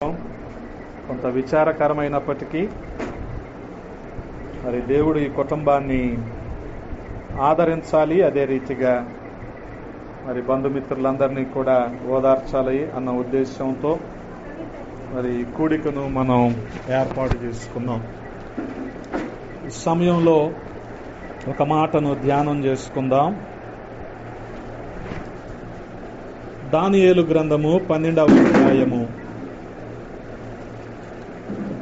కొంత విచారకరమైనప్పటికీ మరి దేవుడు ఈ కుటుంబాన్ని ఆదరించాలి, అదే రీతిగా మరి బంధుమిత్రులందరినీ కూడా ఓదార్చాలి అన్న ఉద్దేశంతో మరి కూడికను మనం ఏర్పాటు చేసుకున్నాం. ఈ సమయంలో ఒక మాటను ధ్యానం చేసుకుందాం. దానియేలు గ్రంథము 12వ అధ్యాయము.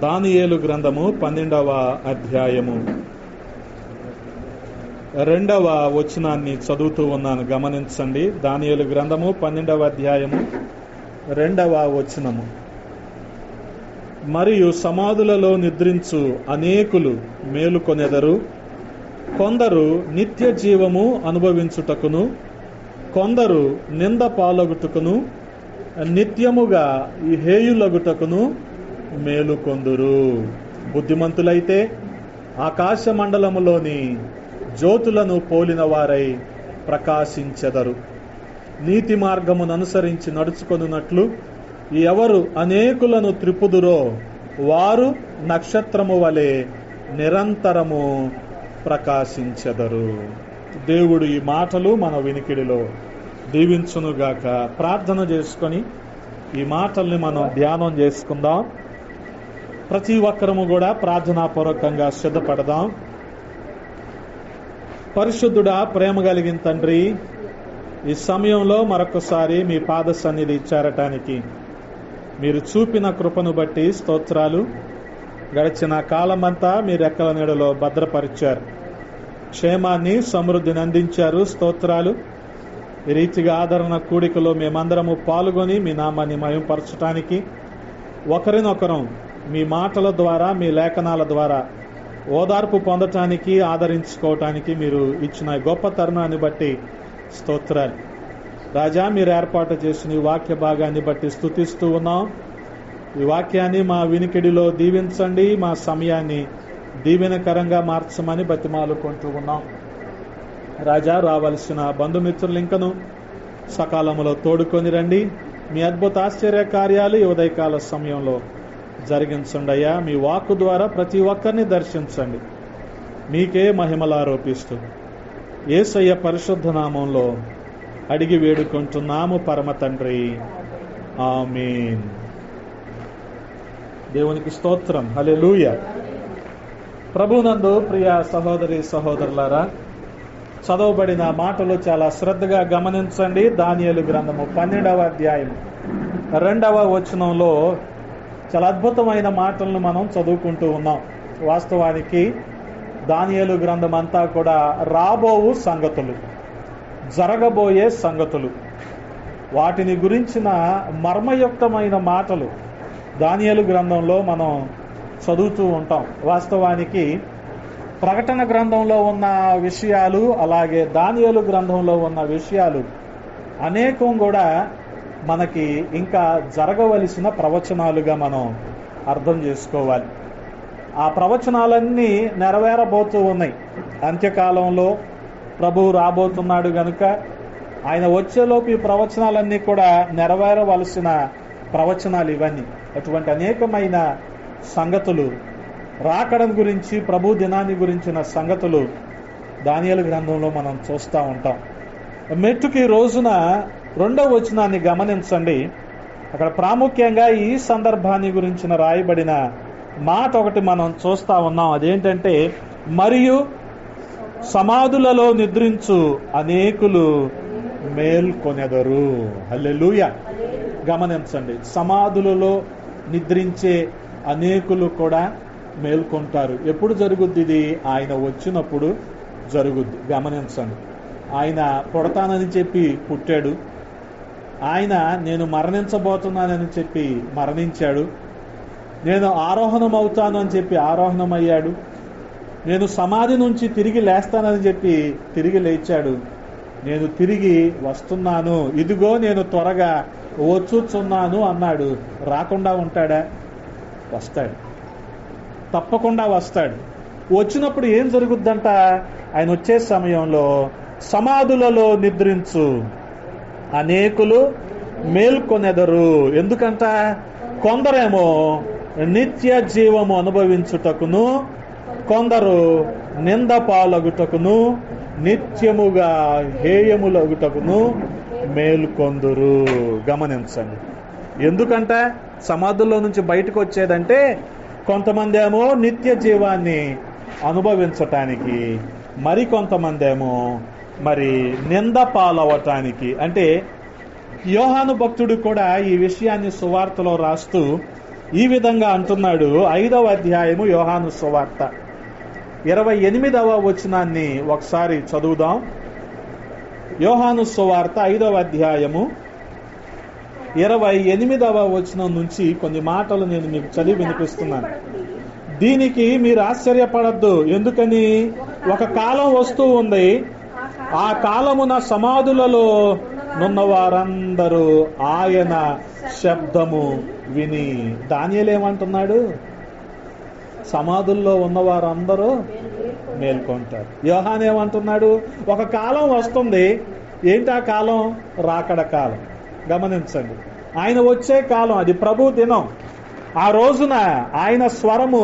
దానియేలు గ్రంథము 12వ అధ్యాయము 2వ వచనాన్ని చదువుతూ ఉన్నాను, గమనించండి. దానియేలు గ్రంథము 12వ అధ్యాయము 2వ వచనము. మరియు సమాధులలో నిద్రించు అనేకులు మేలుకొనెదరు, కొందరు నిత్య జీవము అనుభవించుటకును, కొందరు నింద పాలగుటకును, నిత్యముగా ఈ హేయులగుటకును మేలుకొందురు. బుద్ధిమంతులైతే ఆకాశ మండలములోని జ్యోతులను పోలిన వారై ప్రకాశించెదరు. నీతి మార్గమును అనుసరించి నడుచుకొనున్నట్లు ఎవరు అనేకులను త్రిప్పుదురో వారు నక్షత్రము వలె నిరంతరము ప్రకాశించెదరు. దేవుడు ఈ మాటలు మన వినికిడిలో దీవించునుగాక. ప్రార్థన చేసుకొని ఈ మాటల్ని మనం ధ్యానం చేసుకుందాం. ప్రతి ఒక్కరము కూడా ప్రార్థనాపూర్వకంగా సిద్ధపడదాం. పరిశుద్ధుడా, ప్రేమ కలిగిన తండ్రి, ఈ సమయంలో మరొకసారి మీ పాద సన్నిధి చేరటానికి మీరు చూపిన కృపను బట్టి స్తోత్రాలు. గడిచిన కాలమంతా మీ రెక్కల నీడలో భద్రపరిచారు, క్షేమాన్ని సమృద్ధిని అందించారు. స్తోత్రాలు. ఈ రీతిగా ఆదరణ కూడికలో మేమందరము పాల్గొని మీ నామాన్ని మహిమపరచటానికి, ఒకరినొకరం మీ మాటల ద్వారా మీ లేఖనాల ద్వారా ఓదార్పు పొందటానికి ఆదరించుకోవటానికి మీరు ఇచ్చిన గొప్ప తరుణాన్ని బట్టి స్తోత్రాలు. రాజా, మీరు ఏర్పాటు చేసిన ఈ వాక్య భాగాన్ని బట్టి స్తుతిస్తూ ఉన్నాం. ఈ వాక్యాన్ని మా వినికిడిలో దీవించండి, మా సమయాన్ని దీవెనకరంగా మార్చమని బతిమాలుకుంటూ ఉన్నాం. రాజా, రావలసిన బంధుమిత్రులు ఇంకను సకాలంలో తోడుకొని రండి. మీ అద్భుత ఆశ్చర్య కార్యాలు ఈ ఉదయకాల సమయంలో జరిగించండి అయ్యా. మీ వాక్కు ద్వారా ప్రతి ఒక్కరిని దర్శించండి. మీకే మహిమలు ఆరోపిస్తూ యేసయ్య పరిశుద్ధ నామంలో అడిగి వేడుకుంటున్నాము పరమ తండ్రి, ఆమేన్. దేవునికి స్తోత్రం. హల్లెలూయా. ప్రభునందు ప్రియ సహోదరి సహోదరులారా, చదవబడిన మాటలు చాలా శ్రద్ధగా గమనించండి. దానియేలు గ్రంథము 12వ అధ్యాయం 2వ వచనంలో చాలా అద్భుతమైన మాటలను మనం చదువుకుంటూ ఉన్నాం. వాస్తవానికి దానియేలు గ్రంథం అంతా కూడా రాబోవు సంగతులు, జరగబోయే సంగతులు, వాటిని గురించిన మర్మయుక్తమైన మాటలు దానియేలు గ్రంథంలో మనం చదువుతూ ఉంటాం. వాస్తవానికి ప్రకటన గ్రంథంలో ఉన్న విషయాలు, అలాగే దానియేలు గ్రంథంలో ఉన్న విషయాలు అనేకం కూడా మనకి ఇంకా జరగవలసిన ప్రవచనాలుగా మనం అర్థం చేసుకోవాలి. ఆ ప్రవచనాలన్నీ నెరవేరబోతూ ఉన్నాయి. అంత్యకాలంలో ప్రభువు రాబోతున్నాడు గనుక ఆయన వచ్చేలోపు ఈ ప్రవచనాలన్నీ కూడా నెరవేరవలసిన ప్రవచనాలు ఇవన్నీ. అటువంటి అనేకమైన సంగతులు, రాకడం గురించి, ప్రభు దినాన్ని గురించిన సంగతులు దానియేలు గ్రంథంలో మనం చూస్తూ ఉంటాం. మెట్టుకి రోజున 2వ వచనాన్ని గమనించండి. అక్కడ ప్రాముఖ్యంగా ఈ సందర్భాన్ని గురించిన రాయబడిన మాట ఒకటి మనం చూస్తా ఉన్నాం. అదేంటంటే, మరియు సమాధులలో నిద్రించు అనేకులు మేల్కొనెదరు. హల్లెలూయా. గమనించండి, సమాధులలో నిద్రించే అనేకులు కూడా మేల్కొంటారు. ఎప్పుడు జరుగుద్ది ఇది? ఆయన వచ్చినప్పుడు జరుగుద్ది. గమనించండి, ఆయన పుడతానని చెప్పి పుట్టాడు, ఆయన నేను మరణించబోతున్నానని చెప్పి మరణించాడు, నేను ఆరోహణం అవుతాను అని చెప్పి ఆరోహణమయ్యాడు, నేను సమాధి నుంచి తిరిగి లేస్తానని చెప్పి తిరిగి లేచాడు, నేను తిరిగి వస్తున్నాను, ఇదిగో నేను త్వరగా వచ్చుచున్నాను అన్నాడు. రాకుండా ఉంటాడా? వస్తాడు, తప్పకుండా వస్తాడు. వచ్చినప్పుడు ఏం జరుగుద్దంట? ఆయన వచ్చే సమయంలో సమాధులలో నిద్రించు అనేకులు మేల్కొనెదరు. ఎందుకంట? కొందరేమో నిత్య జీవము అనుభవించుటకును, కొందరు నింద పాలగుటకును, నిత్యముగా హేయములగుటకును మేలుకొందురు. గమనించండి. ఎందుకంటే సమాధుల్లో నుంచి బయటకు వచ్చేదంటే కొంతమంది ఏమో నిత్య జీవాన్ని అనుభవించటానికి, మరి కొంతమంది ఏమో మరి నింద పాలవటానికి. అంటే యోహాను భక్తుడు కూడా ఈ విషయాన్ని సువార్తలో రాస్తూ ఈ విధంగా అంటున్నాడు. 5వ అధ్యాయము యోహాను సువార్త 28వ వచనాన్ని ఒకసారి చదువుదాం. యోహాను సువార్త 5వ అధ్యాయము 28వ వచనం నుంచి కొన్ని మాటలు నేను మీకు చదివి వినిపిస్తున్నాను. దీనికి మీరు ఆశ్చర్యపడద్దు. ఎందుకని? ఒక కాలం వస్తూ ఉంది. ఆ కాలమున సమాధులలో నున్న వారందరూ ఆయన శబ్దము విని. దానియేలు ఏమంటున్నాడు? సమాధుల్లో ఉన్నవారందరూ మేల్కొంటారు. యోహాను ఏమంటున్నాడు? ఒక కాలం వస్తుంది. ఏంటి ఆ కాలం? రాకడ కాలం. గమనించండి. ఆయన వచ్చే కాలం, అది ప్రభు దినం. ఆ రోజున ఆయన స్వరము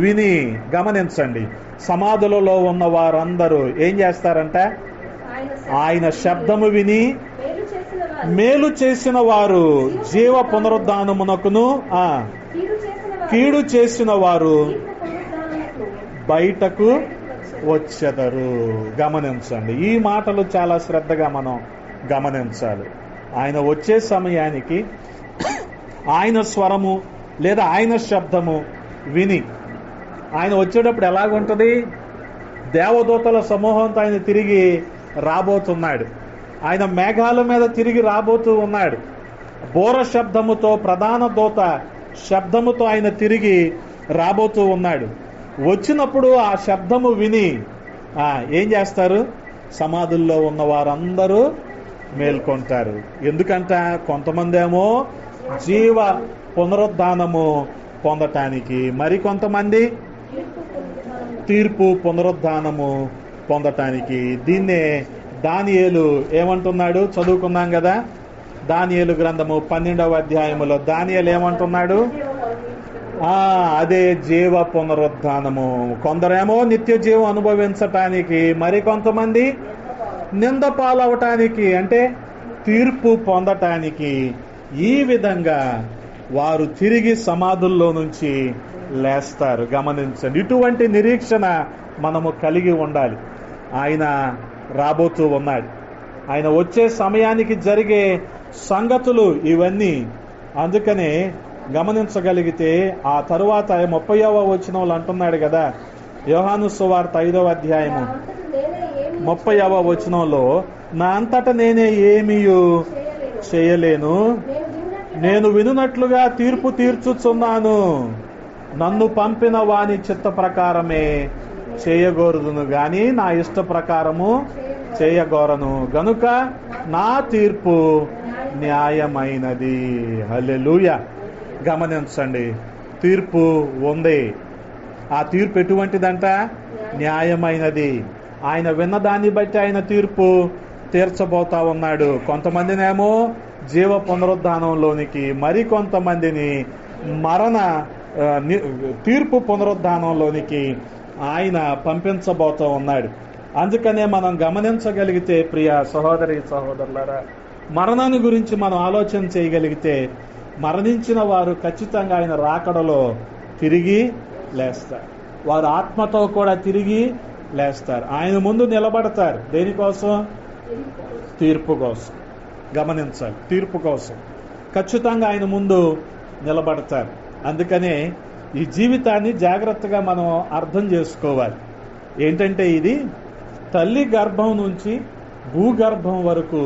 విని, గమనించండి, సమాధులలో ఉన్న వారందరూ ఏం చేస్తారంట? ఆయన శబ్దము విని మేలు చేసిన వారు జీవ పునరుద్ధానమునకును, కీడు చేసిన వారు బయటకు వచ్చెదరు. గమనించండి. ఈ మాటలు చాలా శ్రద్ధగా మనం గమనించాలి. ఆయన వచ్చే సమయానికి ఆయన స్వరము లేదా ఆయన శబ్దము విని, ఆయన వచ్చేటప్పుడు ఎలాగుంటుంది? దేవదూతల సమూహంతో ఆయన తిరిగి రాబోతున్నాడు. ఆయన మేఘాల మీద తిరిగి రాబోతూ ఉన్నాడు. బోర శబ్దముతో, ప్రధాన దూత శబ్దముతో ఆయన తిరిగి రాబోతూ ఉన్నాడు. వచ్చినప్పుడు ఆ శబ్దము విని ఏం చేస్తారు? సమాధుల్లో ఉన్న వారందరూ మేల్కొంటారు. ఎందుకంట? కొంతమంది ఏమో జీవ పునరుద్ధానము పొందటానికి, మరి కొంతమంది తీర్పు పునరుద్ధానము పొందటానికి. దీన్నే దానియేలు ఏమంటున్నాడు? చదువుకున్నాం కదా, దానియేలు గ్రంథము 12వ అధ్యాయములో దానియేలు ఏమంటున్నాడు? అదే జీవ పునరుద్ధానము. కొందరేమో నిత్య జీవం అనుభవించటానికి, మరి కొంతమంది నింద పాలవటానికి, అంటే తీర్పు పొందటానికి. ఈ విధంగా వారు తిరిగి సమాధుల్లో నుంచి లేస్తారు. గమనించండి. ఇటువంటి నిరీక్షణ మనము కలిగి ఉండాలి. ఆయన రాబోతూ ఉన్నాడు. ఆయన వచ్చే సమయానికి జరిగే సంగతులు ఇవన్నీ. అందుకనే గమనించగలిగితే ఆ తరువాత 30వ వచనంలో అంటున్నాడు కదా, యోహాను సువార్త 5వ అధ్యాయము 30వ వచనంలో, నా అంతట నేనే ఏమీయు చేయలేను, నేను వినున్నట్లుగా తీర్పు తీర్చుచున్నాను, నన్ను పంపిన వాని చిత్త ప్రకారమే చేయగోరుదును గాని నా ఇష్ట ప్రకారము చేయగోరను, గనుక నా తీర్పు న్యాయమైనది. హల్లెలూయా. గమనించండి. తీర్పు ఉంది. ఆ తీర్పు ఎటువంటిదంట? న్యాయమైనది. ఆయన విన్నదాన్ని బట్టి ఆయన తీర్పు తీర్చబోతా ఉన్నాడు. కొంతమందినేమో జీవ పునరుద్ధానంలోనికి, మరి కొంతమందిని మరణ తీర్పు పునరుద్ధానంలోనికి ఆయన పంపించబోతూ ఉన్నాడు. అందుకనే మనం గమనించగలిగితే, ప్రియ సహోదరి సహోదరులారా, మరణాన్ని గురించి మనం ఆలోచన చేయగలిగితే, మరణించిన వారు ఖచ్చితంగా ఆయన రాకడలో తిరిగి లేస్తారు. వారు ఆత్మతో కూడా తిరిగి లేస్తారు. ఆయన ముందు నిలబడతారు. దేనికోసం? తీర్పు కోసం. గమనించాలి. తీర్పు కోసం ఖచ్చితంగా ఆయన ముందు నిలబడతారు. అందుకనే ఈ జీవితాన్ని జాగ్రత్తగా మనం అర్థం చేసుకోవాలి. ఏంటంటే ఇది తల్లి గర్భం నుంచి భూగర్భం వరకు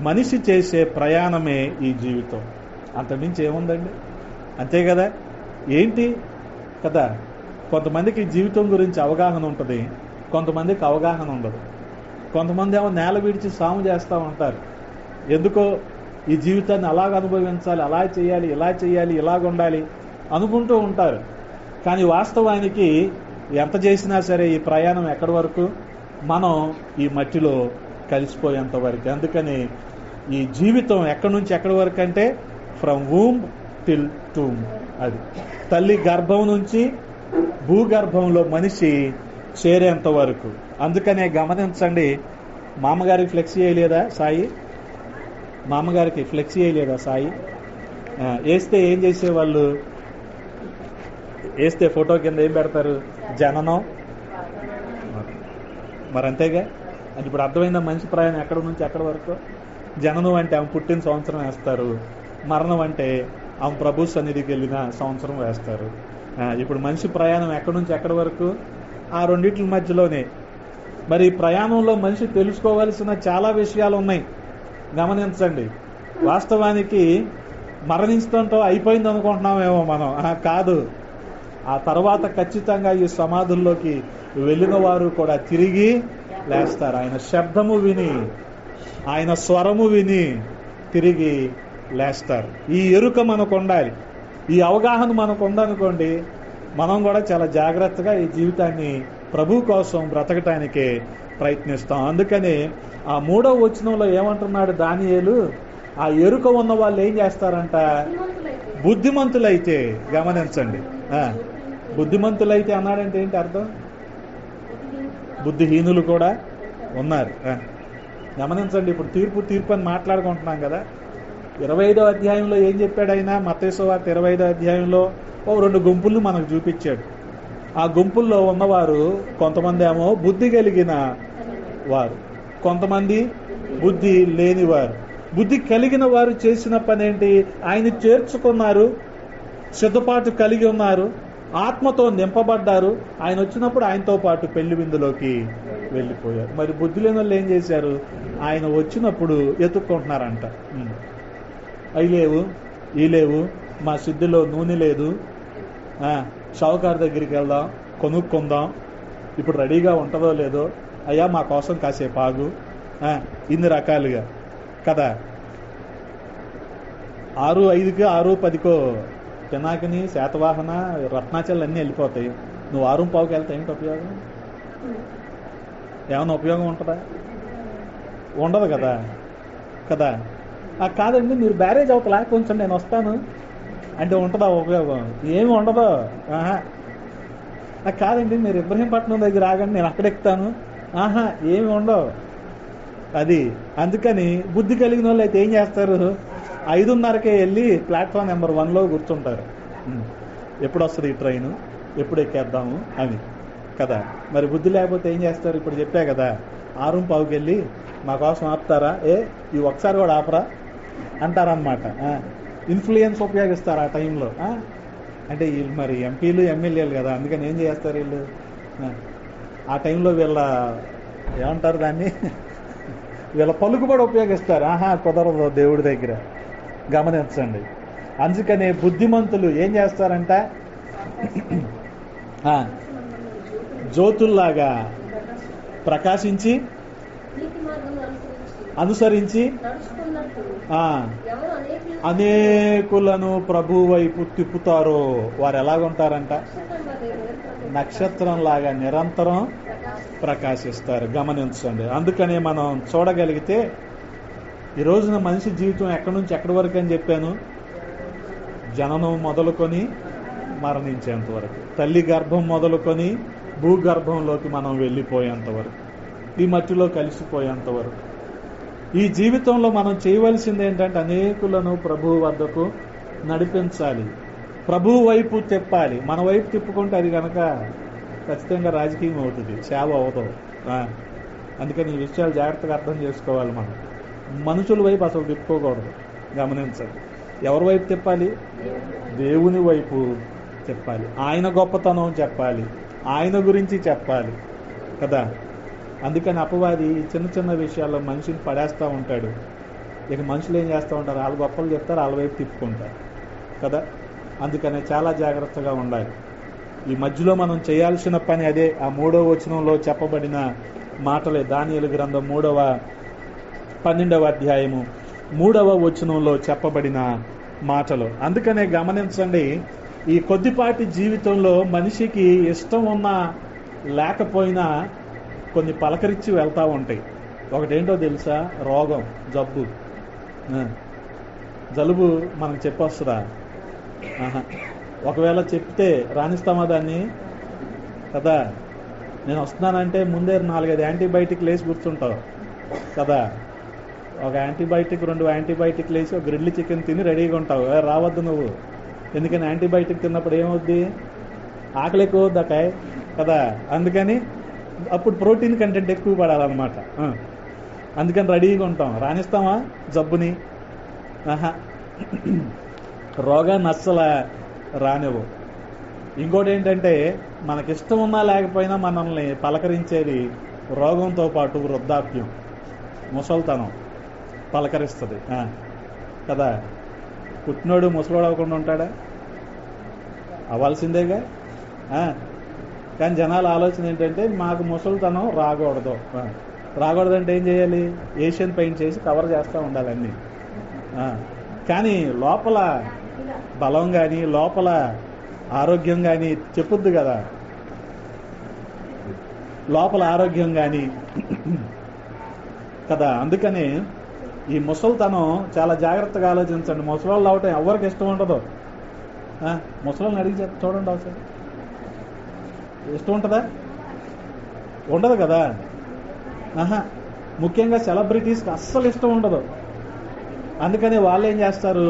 మనిషి చేసే ప్రయాణమే ఈ జీవితం. అంతకుమించి ఏముందండి? అంతే కదా. ఏంటి కదా, కొంతమందికి జీవితం గురించి అవగాహన ఉంటుంది, కొంతమందికి అవగాహన ఉండదు. కొంతమంది ఏమో నేల విడిచి సాము చేస్తూ ఉంటారు. ఎందుకో ఈ జీవితాన్ని అలాగ అనుభవించాలి, అలా చేయాలి, ఇలా చేయాలి, ఇలాగ ఉండాలి అనుకుంటూ ఉంటారు. కానీ వాస్తవానికి ఎంత చేసినా సరే ఈ ప్రయాణం ఎక్కడి వరకు? మనం ఈ మట్టిలో కలిసిపోయేంత వరకు. అందుకని ఈ జీవితం ఎక్కడి నుంచి ఎక్కడి వరకు అంటే, ఫ్రమ్ వూమ్ టిల్ టూమ్. అది తల్లి గర్భం నుంచి భూగర్భంలో మనిషి చేరేంత వరకు. అందుకనే గమనించండి, మామగారికి ఫ్లెక్సీ వేయలేదా సాయి? మామగారికి ఫ్లెక్సీ వేయలేదా సాయి? వేస్తే ఏం చేసేవాళ్ళు? వేస్తే ఫోటో కింద ఏం పెడతారు? జననం. మరి అంతేగా. అది ఇప్పుడు అర్థమైందా మనిషి ప్రయాణం ఎక్కడ నుంచి ఎక్కడి వరకు? జననం అంటే ఆమె పుట్టిన సంవత్సరం వేస్తారు, మరణం అంటే ఆమె ప్రభు సన్నిధికి వెళ్ళిన సంవత్సరం వేస్తారు. ఇప్పుడు మనిషి ప్రయాణం ఎక్కడి నుంచి ఎక్కడి వరకు? ఆ రెండింటి మధ్యలోనే. మరి ప్రయాణంలో మనిషి తెలుసుకోవాల్సిన చాలా విషయాలు ఉన్నాయి, గమనించండి. వాస్తవానికి మరణించడంతో అయిపోయింది అనుకుంటున్నామేమో మనం. కాదు. ఆ తర్వాత ఖచ్చితంగా ఈ సమాధుల్లోకి వెళ్ళిన వారు కూడా తిరిగి లేస్తారు. ఆయన శబ్దము విని, ఆయన స్వరము విని తిరిగి లేస్తారు. ఈ ఎరుక మనకు ఉండాలి, ఈ అవగాహన మనకు ఉందనుకోండి, మనం కూడా చాలా జాగ్రత్తగా ఈ జీవితాన్ని ప్రభు కోసం బ్రతకటానికే ప్రయత్నిస్తాం. అందుకని ఆ 3వ వచనంలో ఏమంటున్నాడు దానియేలు? ఆ ఎరుక ఉన్న వాళ్ళు ఏం చేస్తారంట? బుద్ధిమంతులైతే. గమనించండి, బుద్ధిమంతులైతే అన్నాడంటే ఏంటి అర్థం? బుద్ధిహీనులు కూడా ఉన్నారు. గమనించండి, ఇప్పుడు తీర్పు అని మాట్లాడుకుంటున్నాం కదా. 25వ అధ్యాయంలో ఏం చెప్పాడు ఆయన? మత్తయి సువార్త 25వ అధ్యాయంలో 2 గుంపులు మనకు చూపించాడు. ఆ గుంపుల్లో ఉన్నవారు కొంతమంది ఏమో బుద్ధి కలిగిన వారు, కొంతమంది బుద్ధి లేనివారు. బుద్ధి కలిగిన వారు చేసిన పని ఏంటి? ఆయన చేర్చుకున్నారు, సిద్ధపాటు కలిగి ఉన్నారు, ఆత్మతో నింపబడ్డారు. ఆయన వచ్చినప్పుడు ఆయనతో పాటు పెళ్లి విందులోకి వెళ్ళిపోయారు. మరి బుద్ధి లేని వాళ్ళు ఏం చేశారు? ఆయన వచ్చినప్పుడు ఎత్తుక్కుంటున్నారంట. అవి లేవు, ఈ లేవు, మా సిద్ధిలో నూనె లేదు, షావుకారు దగ్గరికి వెళ్దాం, కొనుక్కుందాం, ఇప్పుడు రెడీగా ఉంటుందో లేదో, అయ్యా మా కోసం కాసేపు ఆగు, ఇన్ని రకాలుగా కదా. 6:05కి 6:10కో పినాకిని, శాతవాహన, రత్నాచల్ అన్నీ వెళ్ళిపోతాయి. నువ్వు 6:15కి వెళ్తే ఏంటి ఉపయోగం? ఏమైనా ఉపయోగం ఉంటుందా? ఉండదు కదా. కదా. కాదండి, మీరు బ్యారేజ్ అవతల కొంచెం నేను వస్తాను అంటే ఉంటుందా ఉపయోగం? ఏమి ఉండదు. కాదండి, మీరు ఇబ్రహీంపట్నం దగ్గర ఆగండి, నేను అక్కడెక్కుతాను. ఏమి ఉండవు. అది అందుకని బుద్ధి కలిగిన వాళ్ళు అయితే ఏం చేస్తారు? 5:30కే వెళ్ళి ప్లాట్ఫామ్ నెంబర్ 1లో కూర్చుంటారు. ఎప్పుడు వస్తుంది ఈ ట్రైను, ఎప్పుడు ఎక్కేద్దాము అని కదా. మరి బుద్ధి లేకపోతే ఏం చేస్తారు? ఇప్పుడు చెప్పా కదా, 6:15కి వెళ్ళి మా కోసం ఆపుతారా? ఈ ఒకసారి కూడా ఆపరా అంటారనమాట. ఇన్ఫ్లుయెన్స్ ఉపయోగిస్తారు ఆ టైంలో. అంటే వీళ్ళు మరి ఎంపీలు ఎమ్మెల్యేలు కదా, అందుకని ఏం చేస్తారు వీళ్ళు? ఆ టైంలో వీళ్ళ ఏమంటారు దాన్ని, వీళ్ళ పలుకుబడి ఉపయోగిస్తారు. కుదరదు దేవుడి దగ్గర. గమనించండి. అందుకనే బుద్ధిమంతులు ఏం చేస్తారంట? జ్యోతుల్లాగా ప్రకాశించి అనుసరించి అనేకులను ప్రభు వైపు తిప్పుతారో వారు ఎలాగుంటారంట? నక్షత్రంలాగా నిరంతరం ప్రకాశిస్తారు. గమనించండి. అందుకనే మనం చూడగలిగితే ఈ రోజున మనిషి జీవితం ఎక్కడి నుంచి ఎక్కడి వరకు అని చెప్పాను? జననం మొదలుకొని మరణించేంత వరకు, తల్లి గర్భం మొదలుకొని భూగర్భంలోకి మనం వెళ్ళిపోయేంత వరకు, ఈ మట్టిలో కలిసిపోయేంత వరకు, ఈ జీవితంలో మనం చేయవలసింది ఏంటంటే అనేకులను ప్రభువు వద్దకు నడిపించాలి, ప్రభువు వైపు తిప్పాలి. మన వైపు తిప్పుకుంటే అది కనుక ఖచ్చితంగా రాజకీయం అవుతుంది, సేవ అవుతుంది. అందుకని ఈ విషయాలు జాగ్రత్తగా అర్థం చేసుకోవాలి. మనం మనుషుల వైపు అసలు తిప్పుకోకూడదు. గమనించండి. ఎవరి వైపు తిప్పాలి? దేవుని వైపు చెప్పాలి. ఆయన గొప్పతనం చెప్పాలి, ఆయన గురించి చెప్పాలి కదా. అందుకని అపవాది చిన్న చిన్న విషయాల్లో మనిషిని పడేస్తూ ఉంటాడు. ఇక మనుషులు ఏం చేస్తూ ఉంటారు? వాళ్ళ గొప్పలు చెప్తారు, వాళ్ళ వైపు తిప్పుకుంటారు కదా. అందుకనే చాలా జాగ్రత్తగా ఉండాలి. ఈ మధ్యలో మనం చేయాల్సిన పని అదే. ఆ 3వ వచనంలో చెప్పబడిన మాటలే. దానియేలు గ్రంథం 12వ అధ్యాయము 3వ వచనంలో చెప్పబడిన మాటలు. అందుకనే గమనించండి, ఈ కొద్దిపాటి జీవితంలో మనిషికి ఇష్టం ఉన్నా లేకపోయినా కొన్ని పలకరించి వెళ్తూ ఉంటాయి. ఒకటేంటో తెలుసా? రోగం, జబ్బు, జలుబు మనకు చెప్పొస్తుందా? ఆహా. ఒకవేళ చెప్తే రాణిస్తామా దాన్ని? కదా. నేను వస్తున్నానంటే ముందే 4-5 యాంటీబయాటిక్లు వేసి కూర్చుంటావు కదా. ఒక యాంటీబయాటిక్ 2 యాంటీబయాటిక్లు వేసి ఒక గ్రిల్డ్ చికెన్ తిని రెడీగా ఉంటావు. రావద్దు నువ్వు. ఎందుకని యాంటీబయాటిక్ తిన్నప్పుడు ఏమవుద్ది? ఆకలి ఎక్కువ అవుద్దాకాయ్ కదా. అందుకని అప్పుడు ప్రోటీన్ కంటెంట్ ఎక్కువ పడాలన్నమాట. అందుకని రెడీగా ఉంటాం. రాణిస్తామా జబ్బుని? ఆహా. రోగాన్ని అస్సలు రానివ్వు. ఇంకోటి ఏంటంటే మనకిష్టం ఉన్నా లేకపోయినా మనల్ని పలకరించేది రోగంతో పాటు వృద్ధాప్యం, ముసలితనం పలకరిస్తుంది కదా. పుట్టినోడు ముసలోడు అవ్వకుండా ఉంటాడా? అవ్వాల్సిందేగా. కానీ జనాల ఆలోచన ఏంటంటే మాకు ముసలితనం రాకూడదు. రాకూడదంటే ఏం చేయాలి? ఏషియన్ పెయింట్ చేసి కవర్ చేస్తూ ఉండాలి అన్నీ. కానీ లోపల బలం కానీ లోపల ఆరోగ్యం కానీ చెప్పుద్దు కదా. లోపల ఆరోగ్యం కానీ కదా. అందుకని ఈ ముసలితనం చాలా జాగ్రత్తగా ఆలోచించండి. ముసలోళ్ళు అవటం ఎవరికి ఇష్టం ఉండదు. ముసలోళ్ళని అడిగి చూడండి, అవసరం ఇష్టం ఉంటుందా? ఉండదు కదా. ముఖ్యంగా సెలబ్రిటీస్కి అస్సలు ఇష్టం ఉండదు. అందుకని వాళ్ళు ఏం చేస్తారు?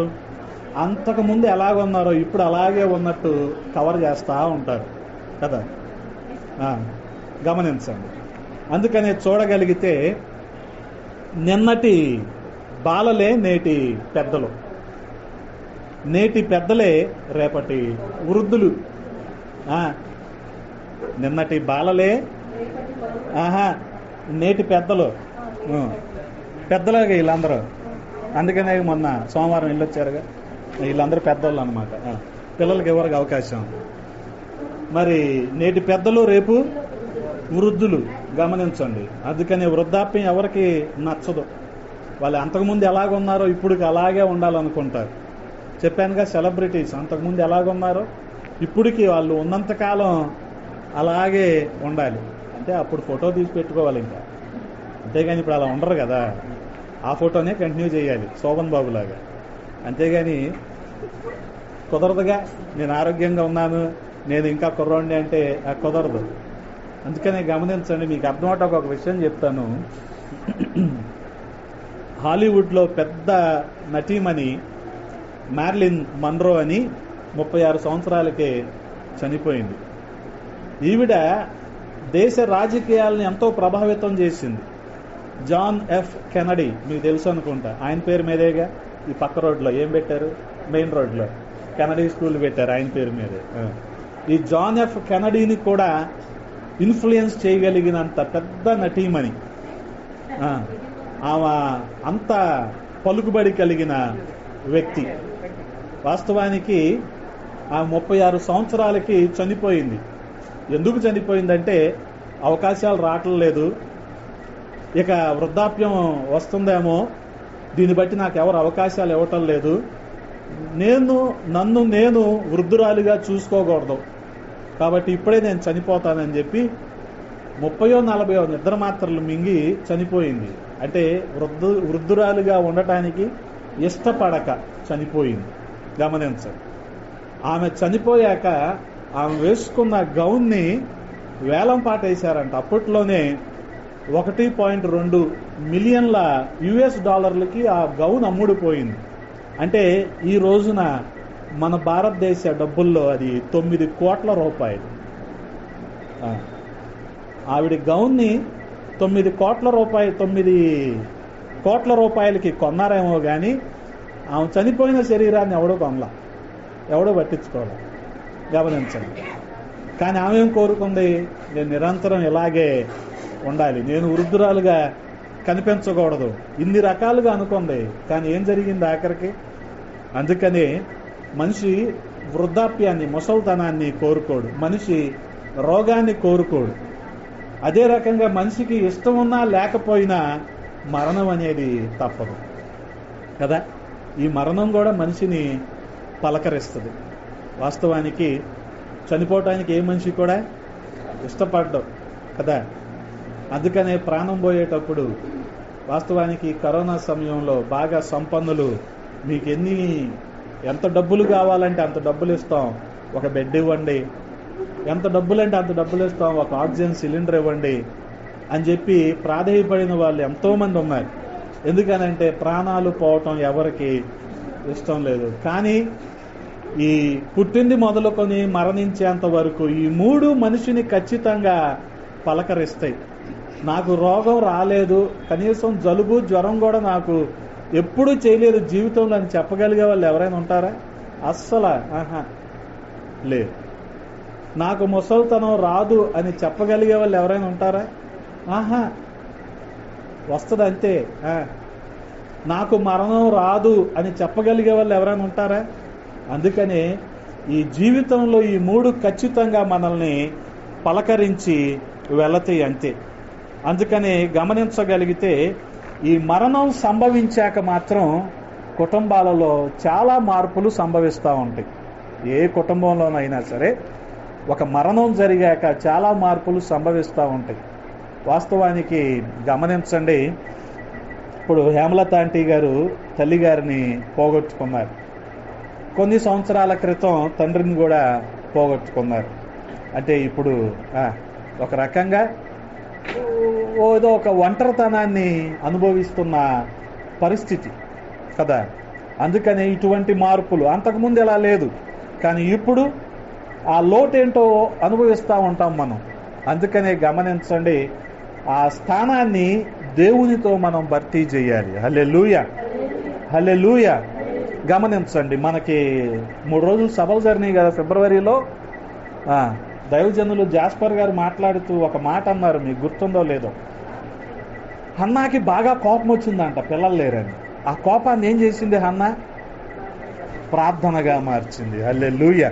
అంతకుముందు ఎలాగున్నారో ఇప్పుడు అలాగే ఉన్నట్టు కవర్ చేస్తూ ఉంటారు కదా. గమనించండి. అందుకనే చూడగలిగితే నిన్నటి బాలలే నేటి పెద్దలు, నేటి పెద్దలే రేపటి వృద్ధులు. నిన్నటి బాలలే నేటి పెద్దలు. పెద్దలాగా వీళ్ళందరూ. అందుకనే మొన్న సోమవారం వెళ్ళొచ్చారుగా, వీళ్ళందరూ పెద్దోళ్ళు అనమాట. పిల్లలకి ఎవరికి అవకాశం. మరి నేటి పెద్దలు రేపు వృద్ధులు. గమనించండి. అందుకని వృద్ధాప్యం ఎవరికి నచ్చదు. వాళ్ళు అంతకుముందు ఎలాగున్నారో ఇప్పుడు అలాగే ఉండాలనుకుంటారు. చెప్పానుగా, సెలబ్రిటీస్ అంతకుముందు ఎలాగున్నారో ఇప్పటికి వాళ్ళు ఉన్నంతకాలం అలాగే ఉండాలి. అంటే అప్పుడు ఫోటో తీసి పెట్టుకోవాలి ఇంకా. అంతేగాని ఇప్పుడు అలా ఉండరు కదా. ఆ ఫోటోనే కంటిన్యూ చేయాలి శోభన్ బాబు లాగా. అంతేగాని కుదరదుగా. నేను ఆరోగ్యంగా ఉన్నాను, నేను ఇంకా కుర్రోండి అంటే కుదరదు. అందుకనే గమనించండి. మీకు అర్థమవట ఒక విషయం చెప్తాను. హాలీవుడ్లో పెద్ద నటీమణి మ్యార్లిన్ మన్రో అని 36 సంవత్సరాలకే చనిపోయింది. ఈవిడ దేశ రాజకీయాలను ఎంతో ప్రభావితం చేసింది. జాన్ ఎఫ్ కెనడీ మీకు తెలుసు అనుకుంటా. ఆయన పేరు మీదేగా ఈ పక్క రోడ్లో ఏం పెట్టారు? మెయిన్ రోడ్లో కెనడీ స్కూల్ పెట్టారు ఆయన పేరు మీదే. ఈ జాన్ ఎఫ్ కెనడీని కూడా ఇన్ఫ్లుయెన్స్ చేయగలిగినంత పెద్ద నటీమణి. ఆమె అంత పలుకుబడి కలిగిన వ్యక్తి. వాస్తవానికి ఆ 36 సంవత్సరాలకి చనిపోయింది. ఎందుకు చనిపోయిందంటే అవకాశాలు రావట్లేదు, ఇక వృద్ధాప్యం వస్తుందేమో, దీన్ని బట్టి నాకు ఎవరు అవకాశాలు ఇవ్వటం లేదు, నన్ను నేను వృద్ధురాలిగా చూసుకోకూడదు, కాబట్టి ఇప్పుడే నేను చనిపోతానని చెప్పి 30-40 నిద్ర మాత్రలు మింగి చనిపోయింది. అంటే వృద్ధురాలిగా ఉండటానికి ఇష్టపడక చనిపోయింది. గమనించండి. ఆమె చనిపోయాక ఆమె వేసుకున్న గౌన్ని వేలం పాటేశారంట. అప్పట్లోనే 1.2 మిలియన్ల US డాలర్లకి ఆ గౌన్ అమ్ముడుపోయింది. అంటే ఈ రోజున మన భారతదేశ డబ్బుల్లో అది 9 కోట్ల రూపాయలు. ఆవిడ గౌన్ని 9 కోట్ల రూపాయలకి కొన్నారేమో కానీ ఆమె చనిపోయిన శరీరాన్ని ఎవడో కొనలా, ఎవడో పట్టించుకోవాలి. గమనించండి. కానీ ఆమె ఏం కోరుకుంది? నేను నిరంతరం ఇలాగే ఉండాలి, నేను వృద్ధురాలుగా కనిపించకూడదు, ఇన్ని రకాలుగా అనుకుంది. కానీ ఏం జరిగింది ఆఖరికి? అందుకని మనిషి వృద్ధాప్యాన్ని, ముసలితనాన్ని కోరుకోడు, మనిషి రోగాన్ని కోరుకోడు. అదే రకంగా మనిషికి ఇష్టం ఉన్నా లేకపోయినా మరణం అనేది తప్పదు కదా. ఈ మరణం కూడా మనిషిని పలకరిస్తుంది. వాస్తవానికి చనిపోవటానికి ఏ మనిషి కూడా ఇష్టపడ్డావు కదా. అందుకనే ప్రాణం పోయేటప్పుడు వాస్తవానికి కరోనా సమయంలో బాగా సంపన్నులు మీకు ఎన్ని ఎంత డబ్బులు కావాలంటే అంత డబ్బులు ఇస్తాం, ఒక బెడ్ ఇవ్వండి. ఎంత డబ్బులంటే అంత డబ్బులు ఇస్తాం, ఒక ఆక్సిజన్ సిలిండర్ ఇవ్వండి అని చెప్పి ప్రాధేయపడిన వాళ్ళు ఎంతోమంది ఉన్నారు. ఎందుకనంటే ప్రాణాలు పోవటం ఎవరికి ఇష్టం లేదు. కానీ ఈ పుట్టింది మొదలుకొని మరణించేంత వరకు ఈ మూడు మనిషిని ఖచ్చితంగా పలకరిస్తాయి. నాకు రోగం రాలేదు, కనీసం జలుబు జ్వరం కూడా నాకు ఎప్పుడూ చేయలేదు జీవితంలో అని చెప్పగలిగే వాళ్ళు ఎవరైనా ఉంటారా? అస్సలు లేదు. నాకు ముసలితనం రాదు అని చెప్పగలిగే వాళ్ళు ఎవరైనా ఉంటారా? వస్తుంది అంతే. నాకు మరణం రాదు అని చెప్పగలిగే వాళ్ళు ఎవరైనా ఉంటారా? అందుకనే ఈ జీవితంలో ఈ మూడు ఖచ్చితంగా మనల్ని పలకరించి వెళతాయి అంతే. అందుకని గమనించగలిగితే ఈ మరణం సంభవించాక మాత్రం కుటుంబాలలో చాలా మార్పులు సంభవిస్తూ ఉంటాయి. ఏ కుటుంబంలోనైనా సరే ఒక మరణం జరిగాక చాలా మార్పులు సంభవిస్తూ ఉంటాయి. వాస్తవానికి గమనించండి, ఇప్పుడు హేమలత ఆంటీ గారు తల్లి గారిని పోగొట్టుకున్నారు. కొన్ని సంవత్సరాల క్రితం తండ్రిని కూడా పోగొట్టుకున్నారు. అంటే ఇప్పుడు ఒక రకంగా ఏదో ఒక ఒంటరితనాన్ని అనుభవిస్తున్న పరిస్థితి కదా. అందుకని ఇటువంటి మార్పులు అంతకుముందు ఎలా లేదు, కానీ ఇప్పుడు ఆ లోటేంటో అనుభవిస్తూ ఉంటాం మనం. అందుకనే గమనించండి, ఆ స్థానాన్ని దేవునితో మనం భర్తీ చేయాలి. హల్లెలూయా, హల్లెలూయా. గమనించండి, మనకి 3 రోజులు సభలు జరిగినాయి కదా ఫిబ్రవరిలో. దైవజనులు జాస్పర్ గారు మాట్లాడుతూ ఒక మాట అన్నారు, మీకు గుర్తుందో లేదో. హన్నాకి బాగా కోపం వచ్చిందంట పిల్లలు లేరని. ఆ కోపాన్ని ఏం చేసింది హన్నా? ప్రార్థనగా మార్చింది. హల్లెలూయా.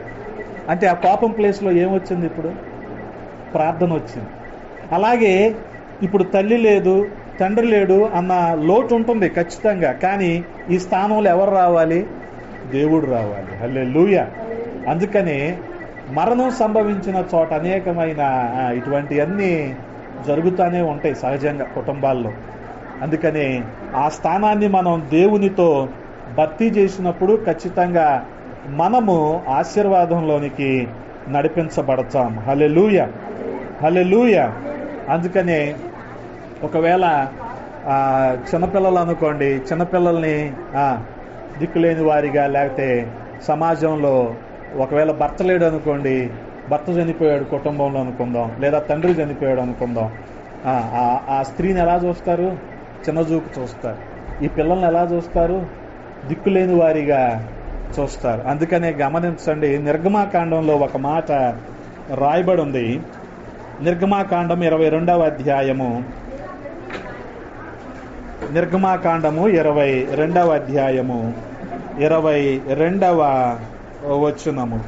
అంటే ఆ కోపం ప్లేస్లో ఏమొచ్చింది? ఇప్పుడు ప్రార్థన వచ్చింది. అలాగే ఇప్పుడు తల్లి లేదు, తండ్రి లేడు అన్న లోటు ఉంటుంది ఖచ్చితంగా. కానీ ఈ స్థానంలో ఎవరు రావాలి? దేవుడు రావాలి. హల్లెలూయా. అందుకనే మరణం సంభవించిన చోట అనేకమైన ఇటువంటివన్నీ జరుగుతూనే ఉంటాయి సహజంగా కుటుంబాల్లో. అందుకని ఆ స్థానాన్ని మనం దేవునితో భర్తీ చేసినప్పుడు ఖచ్చితంగా మనము ఆశీర్వాదంలోనికి నడిపించబడతాం. హల్లెలూయా, హల్లెలూయా. అందుకనే ఒకవేళ చిన్నపిల్లలు అనుకోండి, చిన్నపిల్లల్ని దిక్కులేని వారిగా, లేకపోతే సమాజంలో ఒకవేళ భర్త లేడు అనుకోండి, భర్త చనిపోయాడు కుటుంబంలో అనుకుందాం, లేదా తండ్రి చనిపోయాడు అనుకుందాం. ఆ స్త్రీని ఎలా చూస్తారు? చిన్నచూపు చూస్తారు. ఈ పిల్లల్ని ఎలా చూస్తారు? దిక్కులేని వారిగా చూస్తారు. అందుకనే గమనించండి, నిర్గమాకాండంలో ఒక మాట రాయబడి ఉంది. నిర్గమాకాండం 22వ అధ్యాయము, నిర్గమాకాండము 22వ అధ్యాయము 22వ వచనము.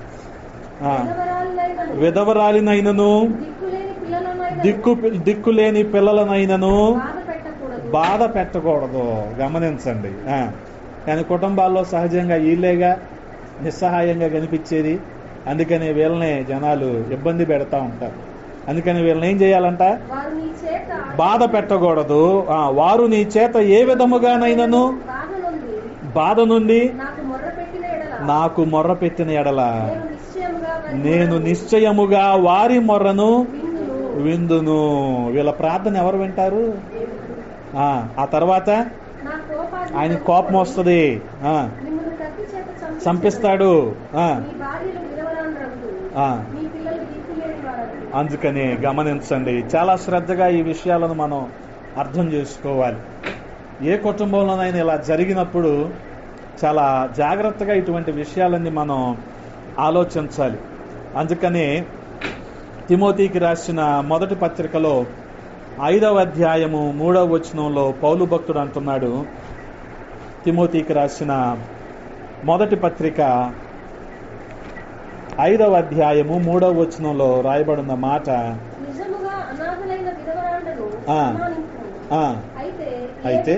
విధవరాలినైనను దిక్కులేని పిల్లలనైనను బాధ పెట్టకూడదు. గమనించండి. కానీ కుటుంబాల్లో సహజంగా వీళ్ళేగా నిస్సహాయంగా కనిపించేది. అందుకని వీళ్ళని జనాలు ఇబ్బంది పెడతా ఉంటారు. అందుకని వీళ్ళని ఏం చేయాలంట? బాధ పెట్టకూడదు. వారు నీ చేత ఏ విధముగానైనను బాధ నుండి నాకు మొర్ర పెట్టిన ఎడల నేను నిశ్చయముగా వారి మొర్రను విందును. వీళ్ళ ప్రార్థన ఎవరు వింటారు? ఆ తర్వాత ఆయన కోపం వస్తుంది, చంపిస్తాడు. అందుకని గమనించండి, చాలా శ్రద్ధగా ఈ విషయాలను మనం అర్థం చేసుకోవాలి. ఏ కుటుంబంలోనైనా ఇలా జరిగినప్పుడు చాలా జాగ్రత్తగా ఇటువంటి విషయాలన్నీ మనం ఆలోచించాలి. అందుకనే తిమోతికి రాసిన మొదటి పత్రికలో 5వ అధ్యాయము 3వ వచనంలో పౌలు భక్తుడు అంటున్నాడు, తిమోతికి రాసిన మొదటి పత్రిక 5వ అధ్యాయము 3వ వచనంలో రాయబడిన మాట, అయితే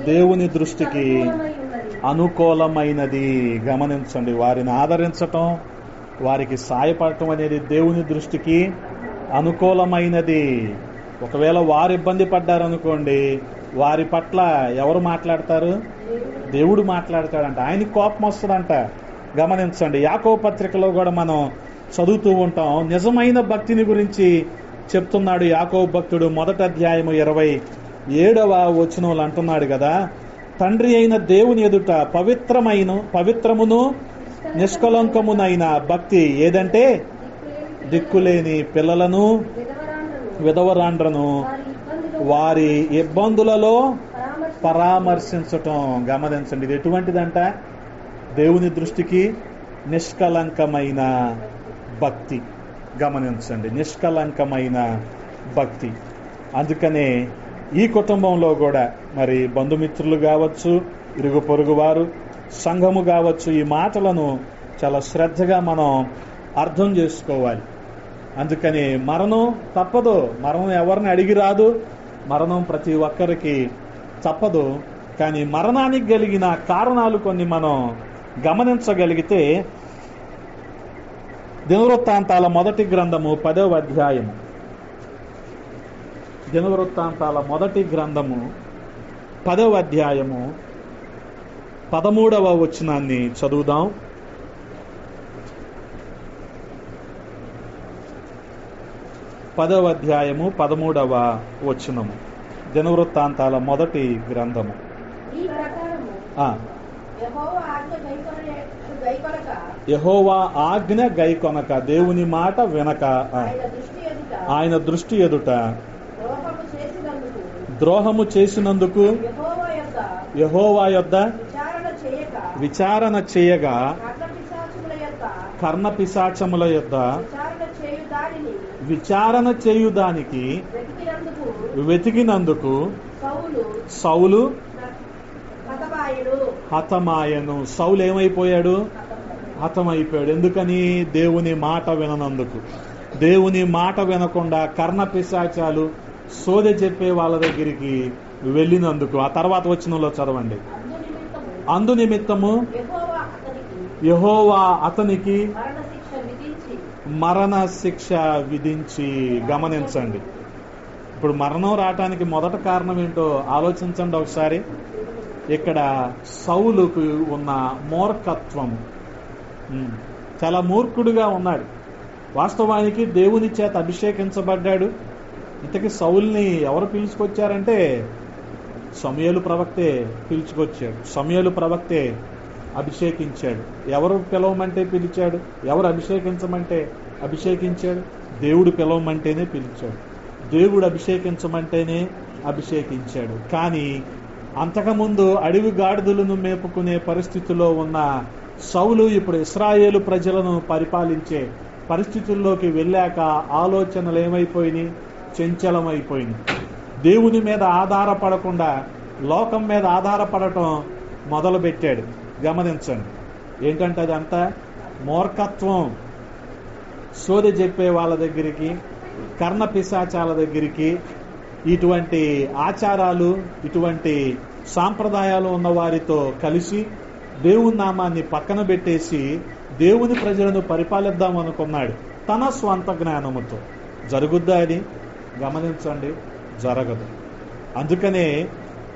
దేవుని దృష్టికి అనుకూలమైనది. గమనించండి, వారిని ఆదరించటం, వారికి సాయపడటం అనేది దేవుని దృష్టికి అనుకూలమైనది. ఒకవేళ వారు ఇబ్బంది పడ్డారనుకోండి, వారి పట్ల ఎవరు మాట్లాడతారు? దేవుడు మాట్లాడతాడంట. ఆయనకి కోపం వస్తుందంట. గమనించండి, యాకోబు పత్రికలో కూడా మనం చదువుతూ ఉంటాం. నిజమైన భక్తిని గురించి చెప్తున్నాడు యాకోబు భక్తుడు. 1వ అధ్యాయము 27వ వచనంలో అంటున్నాడు కదా, తండ్రి అయిన దేవుని ఎదుట పవిత్రమును నిష్కలంకమునైన భక్తి ఏదంటే దిక్కులేని పిల్లలను విధవరాండ్రను వారి ఇబ్బందులలో పరామర్శించటం. గమనించండి, ఇది ఎటువంటిదంట? దేవుని దృష్టికి నిష్కలంకమైన భక్తి. గమనించండి, నిష్కలంకమైన భక్తి. అందుకనే ఈ కుటుంబంలో కూడా మరి బంధుమిత్రులు కావచ్చు, ఇరుగు పొరుగు వారు, సంఘము కావచ్చు, ఈ మాటలను చాలా శ్రద్ధగా మనం అర్థం చేసుకోవాలి. అందుకని మరణం తప్పదు. మరణం ఎవరిని అడిగి రాదు. మరణం ప్రతి ఒక్కరికి తప్పదు. కానీ మరణానికి కలిగిన కారణాలు కొన్ని మనం గమనించగలిగితే, దినవృత్తాంతాల మొదటి గ్రంథము 10వ అధ్యాయం, దినవృత్తాంతాల మొదటి గ్రంథము 10వ అధ్యాయము 13వ వచనాన్ని చదువుదాం. పదవ అధ్యాయము 13వ వచనము, దినవృత్తాంతాల మొదటి గ్రంథము. యెహోవా ఆజ్ఞ గైకొనక, దేవుని మాట వినక, ఆయన దృష్టి ఎదుట ద్రోహము చేసినందుకు యెహోవా యొద్ద విచారణ చేయగా కర్ణ పిశాచముల యొద్ద విచారణ చేయుదానికి వెతికినందుకు సౌలు హతమాయను. సౌలు ఏమైపోయాడు? హతమైపోయాడు. ఎందుకని? దేవుని మాట విననందుకు. దేవుని మాట వినకుండా కర్ణ పిశాచాలు సోదె చెప్పే వాళ్ళ దగ్గరికి వెళ్ళినందుకు. ఆ తర్వాత వచనంలో చదవండి. అందు నిమిత్తము యెహోవా అతనికి మరణ శిక్ష విధించి. గమనించండి, ఇప్పుడు మరణం రావటానికి మొదటి కారణం ఏంటో ఆలోచించండి ఒకసారి. ఇక్కడ సౌలుకు ఉన్న మూర్ఖత్వము. చాలా మూర్ఖుడుగా ఉన్నాడు. వాస్తవానికి దేవుని చేత అభిషేకించబడ్డాడు. ఇంతకీ సౌల్ని ఎవరు పిలుచుకొచ్చారంటే సమూయేలు ప్రవక్తే పిలుచుకొచ్చాడు. సమూయేలు ప్రవక్తే అభిషేకించాడు. ఎవరు పిలవమంటే పిలిచాడు, ఎవరు అభిషేకించమంటే అభిషేకించాడు. దేవుడు పిలవమంటేనే పిలిచాడు, దేవుడు అభిషేకించమంటేనే అభిషేకించాడు. కానీ అంతకుముందు అడవి గాడిదలను మేపుకునే పరిస్థితిలో ఉన్న సౌలు ఇప్పుడు ఇశ్రాయేలు ప్రజలను పరిపాలించే పరిస్థితుల్లోకి వెళ్ళాక ఆలోచనలు ఏమైపోయినాయి? చంచలమైపోయినాయి. దేవుని మీద ఆధారపడకుండా లోకం మీద ఆధారపడటం మొదలుపెట్టాడు. గమనించండి, ఏంటంటే అదంతా మూర్ఖత్వం. సోదె చెప్పే వాళ్ళ దగ్గరికి, కర్ణ పిశాచాల దగ్గరికి, ఇటువంటి ఆచారాలు, ఇటువంటి సాంప్రదాయాలు ఉన్న వారితో కలిసి దేవుని నామాన్ని పక్కన పెట్టేసి దేవుని ప్రజలను పరిపాలిద్దాం అనుకున్నాడు తన స్వంత జ్ఞానముతో. జరుగుద్దా అది? గమనించండి, జరగదు. అందుకనే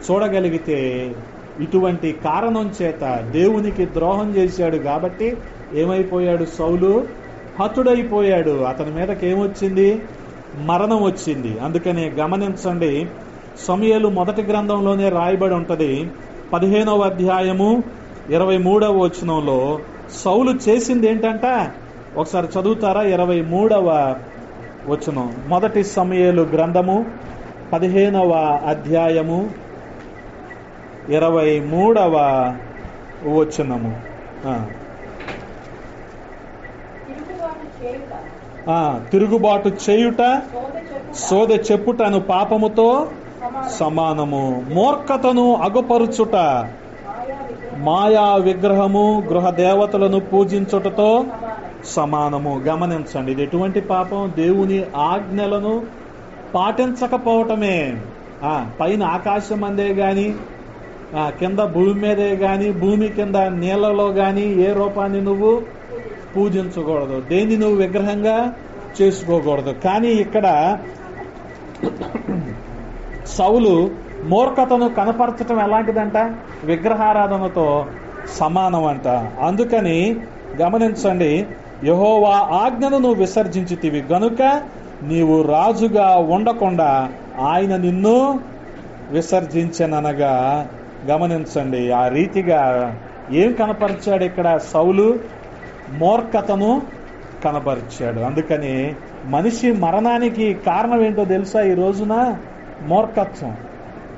చూడగలిగితే ఇటువంటి కారణం చేత దేవునికి ద్రోహం చేశాడు కాబట్టి ఏమైపోయాడు? సౌలు హతుడైపోయాడు. అతని మీదకి ఏమొచ్చింది? మరణం వచ్చింది. అందుకనే గమనించండి, సమూయేలు మొదటి గ్రంథంలోనే రాయబడి ఉంటది. 15వ అధ్యాయము 23వ వచనంలో సౌలు చేసింది ఏంటంట? ఒకసారి చదువుతారా? 23వ వచనం, మొదటి సమూయేలు గ్రంథము 15వ అధ్యాయము 23వ వచనము. తిరుగుబాటు చేయుట సోదె చెప్పుటను పాపముతో సమానము. మూర్ఖతను అగుపరుచుట మాయా విగ్రహము గృహ దేవతలను పూజించుటతో సమానము. గమనించండి, ఇది ఎటువంటి పాపం? దేవుని ఆజ్ఞలను పాటించకపోవటమే. పైన ఆకాశం అందే గాని, కింద భూమి మీదే గాని, భూమి కింద నీళ్లలో గాని ఏ రూపాన్ని నువ్వు పూజించకూడదు, దేన్ని నువ్వు విగ్రహంగా చేసుకోకూడదు. కానీ ఇక్కడ సౌలు మూర్ఖతను కనపరచటం ఎలాంటిదంట? విగ్రహారాధనతో సమానం అంట. అందుకని గమనించండి, యెహోవా ఆజ్ఞను నువ్వు విసర్జించితివి గనుక నీవు రాజుగా ఉండకుండా ఆయన నిన్ను విసర్జించననగా. గమనించండి, ఆ రీతిగా ఏం కనపరిచాడు ఇక్కడ? సౌలు మూర్ఖతను కనపరిచాడు. అందుకని మనిషి మరణానికి కారణం ఏంటో తెలుసా? ఈ రోజున మూర్ఖత్వం.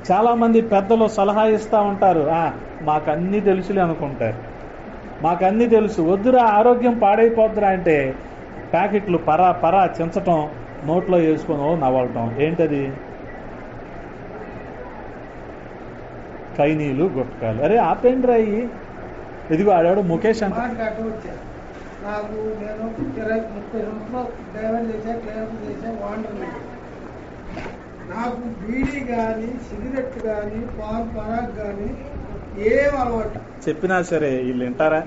చాలా మంది పెద్దలు సలహా ఇస్తా ఉంటారు, మాకన్నీ తెలుసులే అనుకుంటారు, మాకన్నీ తెలుసు, వద్దురా ఆరోగ్యం పాడైపోద్దురా అంటే ప్యాకెట్లు పరా చించటం, నోట్లో వేసుకొని నవ్వటం. ఏంటది? కైనీలు గుట్కాలు. అరే ఆపేంద్రా అయ్యి. ఇదిగో ఆడాడు ముఖేష్ అంటే నాకు నేను 30 సంవత్సరాలు డ్రైవర్ చేసా, క్లీనర్ చేసా, వాండర్ నాకు బీడీ కానీ సిగరెట్ కానీ పాన్ పరాగ్ కానీ ఏం అలవాటు చెప్పినా సరే వీళ్ళు వింటారా?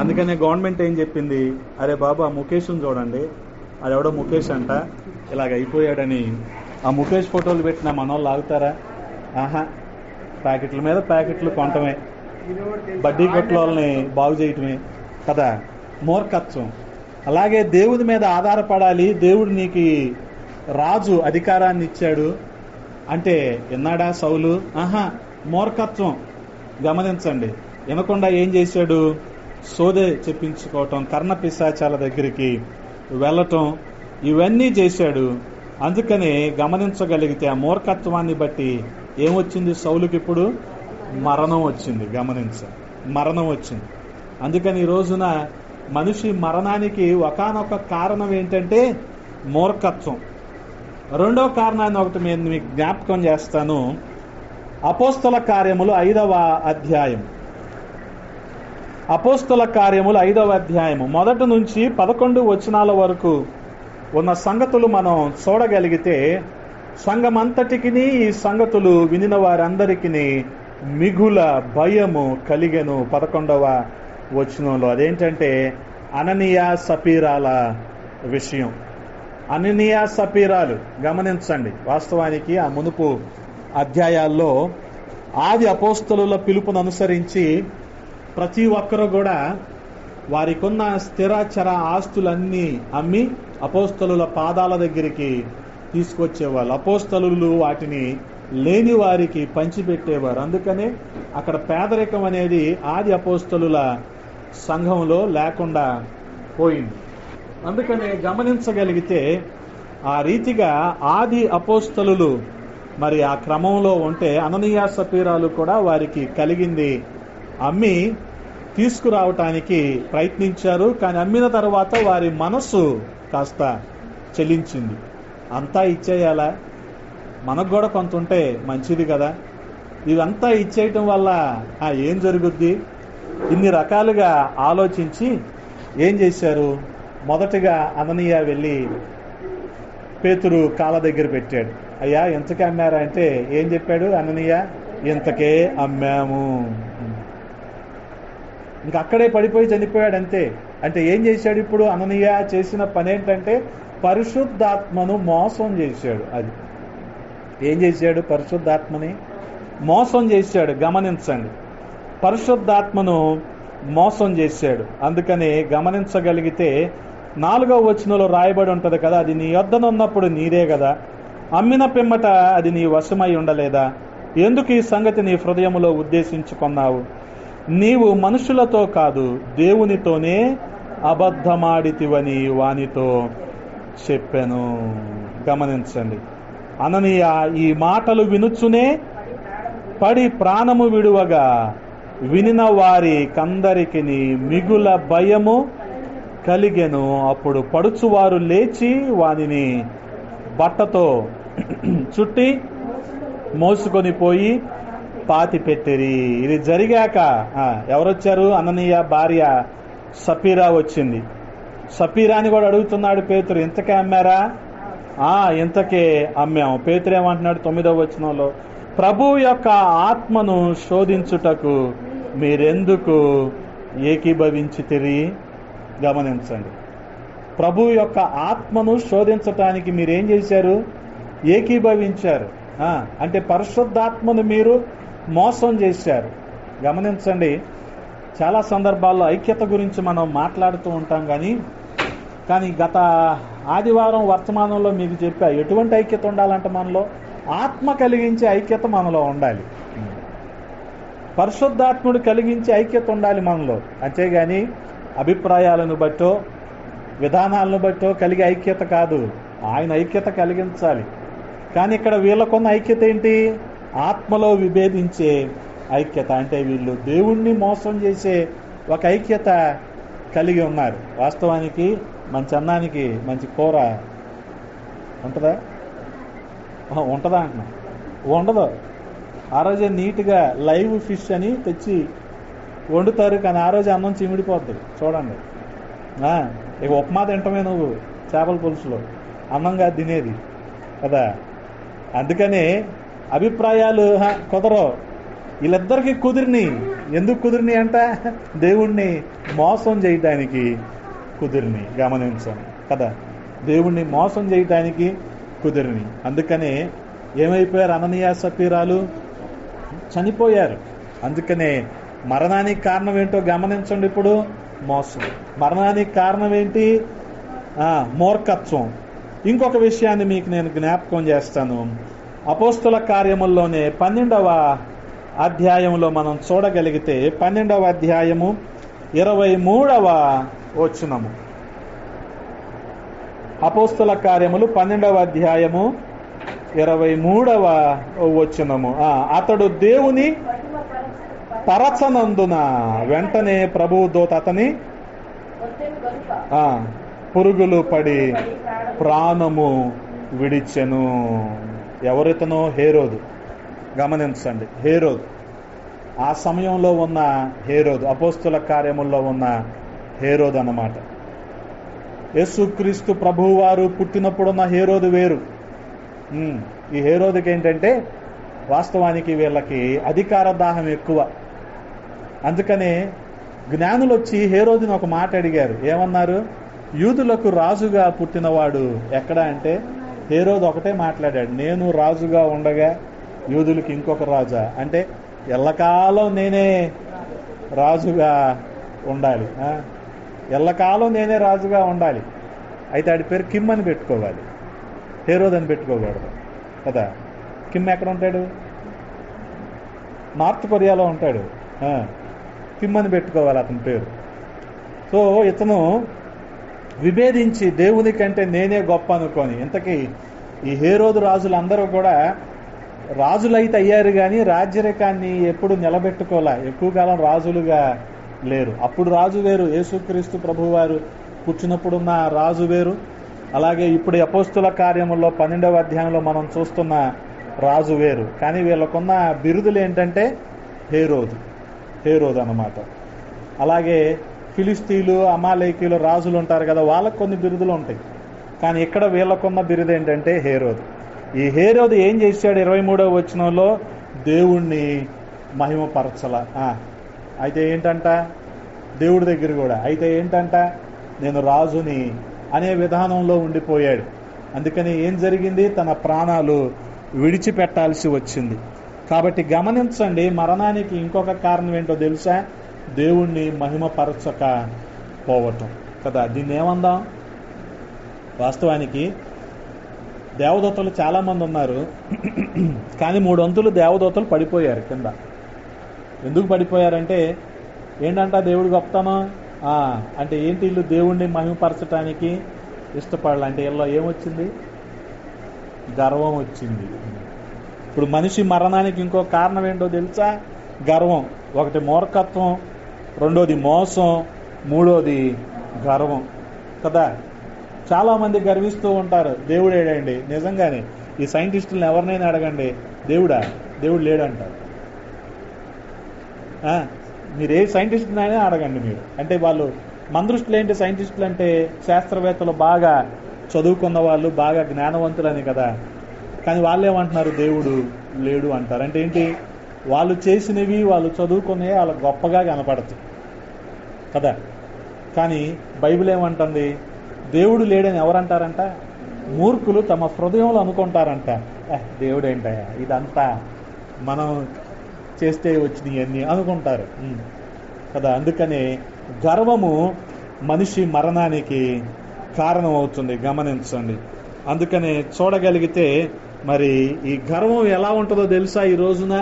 అందుకనే గవర్నమెంట్ ఏం చెప్పింది, అరే బాబు ఆ ముఖేష్ని చూడండి, అదెవడో ముఖేష్ అంట ఇలాగ అయిపోయాడని ఆ ముఖేష్ ఫోటోలు పెట్టిన మనోళ్ళు ఆగుతారా? ఆహా, ప్యాకెట్ల మీద ప్యాకెట్లు కొనటమే, బడ్డీ కొట్ల వాళ్ళని బాగు చేయటమే కదా మూర్ఖత్వం. అలాగే దేవుడి మీద ఆధారపడాలి, దేవుడు నీకు రాజు అధికారాన్ని ఇచ్చాడు అంటే విన్నాడా సౌలు? ఆహా, మూర్ఖత్వం. గమనించండి, వినకుండా ఏం చేశాడు? సోదే చెప్పించుకోవటం, కర్ణ పిశాచాల దగ్గరికి వెళ్ళటం, ఇవన్నీ చేశాడు. అందుకని గమనించగలిగితే ఆ మూర్ఖత్వాన్ని బట్టి ఏమొచ్చింది సౌలుకి? ఇప్పుడు మరణం వచ్చింది. మరణం వచ్చింది. అందుకని ఈ రోజున మనిషి మరణానికి ఒకానొక కారణం ఏంటంటే మూర్ఖత్వం. రెండో కారణాన్ని ఒకటి నేను మీకు జ్ఞాపకం చేస్తాను. అపోస్తల కార్యములు 5వ అధ్యాయం. అపోస్తల కార్యములు 5వ అధ్యాయము 1 నుంచి 11 వచనాల వరకు ఉన్న సంగతులు మనం చూడగలిగితే సంఘమంతటికి ఈ సంగతులు వినిన వారందరికీ మిగుల భయము కలిగెను. 11వ వచనంలో అదేంటంటే అననీయ సపీరాల విషయం. అననీయ సపీరాలు గమనించండి, వాస్తవానికి ఆ మునుపు అధ్యాయాల్లో ఆది అపోస్తలుల పిలుపును అనుసరించి ప్రతి ఒక్కరూ కూడా వారికున్న స్థిరచర ఆస్తులన్నీ అమ్మి అపోస్తలుల పాదాల దగ్గరికి తీసుకొచ్చేవాళ్ళు. అపోస్తలులు వాటిని లేని వారికి పంచిపెట్టేవారు. అందుకనే అక్కడ పేదరికం అనేది ఆది అపోస్తలుల సంఘంలో లేకుండా పోయింది. అందుకనే గమనించగలిగితే ఆ రీతిగా ఆది అపోస్తలులు మరి ఆ క్రమంలో ఉంటే అననీయ సపీరాలు కూడా వారికి కలిగింది అమ్మి తీసుకురావటానికి ప్రయత్నించారు. కానీ అమ్మిన తర్వాత వారి మనసు కాస్త చెలించింది. అంతా ఇచ్చేయాలా? మనకు కూడా కొంత ఉంటే మంచిది కదా. ఇదంతా ఇచ్చేయటం వల్ల ఏం జరుగుద్ది? ఇన్ని రకాలుగా ఆలోచించి ఏం చేశారు? మొదటగా అననీయ వెళ్ళి పేతురు కాళ్ళ దగ్గర పెట్టాడు. అయ్యా ఎంతకే అమ్మారా అంటే ఏం చెప్పాడు అననీయ? ఇంతకే అమ్మాము. ఇంకా అక్కడే పడిపోయి చనిపోయాడు అంతే. అంటే ఏం చేశాడు ఇప్పుడు అననీయ? చేసిన పని ఏంటంటే పరిశుద్ధాత్మను మోసం చేశాడు. అది ఏం చేశాడు? పరిశుద్ధాత్మని మోసం చేశాడు. గమనించండి, పరిశుద్ధాత్మను మోసం చేశాడు. అందుకని గమనించగలిగితే 4వ వచనంలో రాయబడి ఉంటది కదా, అది నీ యొద్దనున్నప్పుడు నీదే కదా, అమ్మిన పిమ్మట అది నీ వశమై ఉండలేదా? ఎందుకు ఈ సంగతి నీ హృదయములో ఉద్దేశించుకున్నావు? నీవు మనుషులతో కాదు దేవునితోనే అబద్ధమాడితివని వానితో చెప్పాను. గమనించండి, అననీయ ఈ మాటలు వినుచునే పడి ప్రాణము విడువగా వినిన వారి కందరికి మిగుల భయము కలిగెను. అప్పుడు పడుచువారు లేచి వానిని బట్టతో చుట్టి మోసుకొని పోయి పాతి పెట్టిరి. ఇది జరిగాక ఎవరొచ్చారు? అననీయ భార్య సపీరా వచ్చింది. సపీరాని కూడా అడుగుతున్నాడు పేతురు, ఇంతకే అమ్మారా? ఇంతకే అమ్మాం. పేతురు ఏమంటున్నాడు 9వ వచనంలో? ప్రభు యొక్క ఆత్మను శోధించుటకు మీరెందుకు ఏకీభవించితిరి? గమనించండి. ప్రభు యొక్క ఆత్మను శోధించటానికి మీరేం చేశారు? ఏకీభవించారు. అంటే పరిశుద్ధాత్మను మీరు మోసం చేశారు. గమనించండి, చాలా సందర్భాల్లో ఐక్యత గురించి మనం మాట్లాడుతూ ఉంటాం, కానీ గత ఆదివారం వర్తమానంలో మీకు చెప్పా, ఎటువంటి ఐక్యత ఉండాలంటే మనలో ఆత్మ కలిగించే ఐక్యత మనలో ఉండాలి. పరిశుద్ధాత్ముడు కలిగించే ఐక్యత ఉండాలి మనలో. అంతేగాని అభిప్రాయాలను బట్టో విధానాలను బట్టో కలిగే ఐక్యత కాదు, ఆయన ఐక్యత కలిగించాలి. కానీ ఇక్కడ వీళ్ళకున్న ఐక్యత ఏంటి? ఆత్మలో విభేదించే ఐక్యత. అంటే వీళ్ళు దేవుణ్ణి మోసం చేసే ఒక ఐక్యత కలిగి ఉన్నారు. వాస్తవానికి మంచి అన్నానికి మంచి కూర ఉంటుందా? ఉంటుందా అంటున్నా? ఉండదు. ఆ రోజే నీట్గా లైవ్ ఫిష్ అని తెచ్చి వండుతారు, కానీ ఆ రోజు అన్నం చిమిడిపోద్ది. చూడండి, ఇక ఉప్మా తింటమే నువ్వు చేపల పులుసులో, అన్నంగా తినేది కదా. అందుకనే అభిప్రాయాలు కుదరవు. వీళ్ళిద్దరికి కుదిరిని. ఎందుకు కుదిరిని అంట? దేవుణ్ణి మోసం చేయటానికి కుదిరిని. గమనించాను కదా, దేవుణ్ణి మోసం చేయటానికి కుదిరిని. అందుకనే ఏమైపోయారు? అననీయ సపీరాలు చనిపోయారు. అందుకనే మరణానికి కారణం ఏంటో గమనించండి. ఇప్పుడు మోసం. మరణానికి కారణం ఏంటి? మూర్ఖత్వం. ఇంకొక విషయాన్ని మీకు నేను జ్ఞాపకం చేస్తాను. అపోస్తుల కార్యముల్లోనే 12వ అధ్యాయంలో మనం చూడగలిగితే 12వ అధ్యాయము 23వ వచనము. అపోస్తుల కార్యములు 12వ అధ్యాయము 23వ వచనము. అతడు దేవుని పరచనందున వెంటనే ప్రభువు దూత అతని పురుగులు పడి ప్రాణము విడిచెను. ఎవరితనో? హేరోదు. గమనించండి, హేరోదు. ఆ సమయంలో ఉన్న హేరోదు, అపోస్తుల కార్యముల్లో ఉన్న హేరోదు అన్నమాట. యేసుక్రీస్తు ప్రభువు వారు పుట్టినప్పుడున్న హేరోదు వేరు. ఈ హేరోదుకి ఏంటంటే వాస్తవానికి వీళ్ళకి అధికార దాహం ఎక్కువ. అందుకనే జ్ఞానులు వచ్చి హేరోదుని ఒక మాట అడిగారు. ఏమన్నారు? యూదులకు రాజుగా పుట్టినవాడు ఎక్కడ అంటే హేరోదు ఒకటే మాట్లాడాడు, నేను రాజుగా ఉండగా యూదులకి ఇంకొక రాజా? అంటే ఎల్లకాలం నేనే రాజుగా ఉండాలి, ఎల్లకాలం నేనే రాజుగా ఉండాలి. అయితే ఆడి పేరు కిమ్ అని పెట్టుకోవాలి, హేరోదు అని పెట్టుకోకూడదు కదా. కిమ్ ఎక్కడ ఉంటాడు? నార్త్ కొరియాలో ఉంటాడు. కిమ్ అని పెట్టుకోవాలి అతని పేరు. సో ఇతను విభేదించి దేవుని కంటే నేనే గొప్ప అనుకొని, ఇంతకీ ఈ హేరోదు రాజులందరూ కూడా రాజులైతే అయ్యారు, కానీ రాజ్యరేఖాన్ని ఎప్పుడు నిలబెట్టుకోలే. ఎక్కువ కాలం రాజులుగా లేరు. అప్పుడు రాజు వేరు, యేసుక్రీస్తు ప్రభువు వారు పుట్టినప్పుడున్న రాజు వేరు. అలాగే ఇప్పుడు అపోస్తుల కార్యముల్లో 12వ అధ్యాయంలో మనం చూస్తున్న రాజు వేరు. కానీ వీళ్ళకున్న బిరుదులు ఏంటంటే హేరోదు అన్నమాట. అలాగే ఫిలిస్తీన్లు, అమాలేకీలు రాజులు ఉంటారు కదా, వాళ్ళకు కొన్ని బిరుదులు ఉంటాయి. కానీ ఇక్కడ వీళ్ళకున్న బిరుదు ఏంటంటే హేరోదు. ఈ హేరోదు ఏం చేశాడు? 23వ వచనంలో దేవుణ్ణి మహిమపరచల. అయితే ఏంటంట? దేవుడి దగ్గర కూడా అయితే ఏంటంట? నేను రాజుని అనే విధానంలో ఉండిపోయాడు. అందుకని ఏం జరిగింది? తన ప్రాణాలు విడిచిపెట్టాల్సి వచ్చింది. కాబట్టి గమనించండి, మరణానికి ఇంకొక కారణం ఏంటో తెలుసా? దేవుణ్ణి మహిమపరచక పోవటం కదా. దీన్ని ఏమందాం? వాస్తవానికి దేవదూతలు చాలా మంది ఉన్నారు, కానీ 3 వంతులు దేవదూతలు పడిపోయారు కింద. ఎందుకు పడిపోయారంటే ఏంటంట? దేవుడు గొప్పతనం అంటే ఏంటి? వీళ్ళు దేవుణ్ణి మహిమపరచడానికి ఇష్టపడాలంటే వీళ్ళలో ఏమొచ్చింది? గర్వం వచ్చింది. ఇప్పుడు మనిషి మరణానికి ఇంకో కారణం ఏంటో తెలుసా? గర్వం. ఒకటి మూర్ఖత్వం, రెండోది మోసం, మూడోది గర్వం కదా. చాలా మంది గర్విస్తూ ఉంటారు, దేవుడు ఏడండి. నిజంగానే ఈ సైంటిస్టులను ఎవరినైనా అడగండి, దేవుడు లేడంటారు. మీరు ఏ సైంటిస్టునైనా అడగండి మీరు. అంటే వాళ్ళు మన దృష్టిలో ఏంటి? సైంటిస్టులు అంటే శాస్త్రవేత్తలు, బాగా చదువుకున్న వాళ్ళు, బాగా జ్ఞానవంతులని కదా. కానీ వాళ్ళు ఏమంటున్నారు? దేవుడు లేడు అంటారు. అంటే ఏంటి? వాళ్ళు చేసినవి, వాళ్ళు చదువుకునే వాళ్ళ గొప్పగా కనపడతాయి కదా. కానీ బైబిల్ ఏమంటుంది? దేవుడు లేడని ఎవరంటారంట? మూర్ఖులు తమ హృదయంలో అనుకుంటారంట, దేవుడు ఏంటయ్యా, ఇదంతా మనం చేస్తే వచ్చినాయి అన్నీ అనుకుంటారు కదా. అందుకనే గర్వము మనిషి మరణానికి కారణం అవుతుంది, గమనించండి. అందుకనే చూడగలిగితే మరి ఈ గర్వం ఎలా ఉంటుందో తెలుసా? ఈ రోజున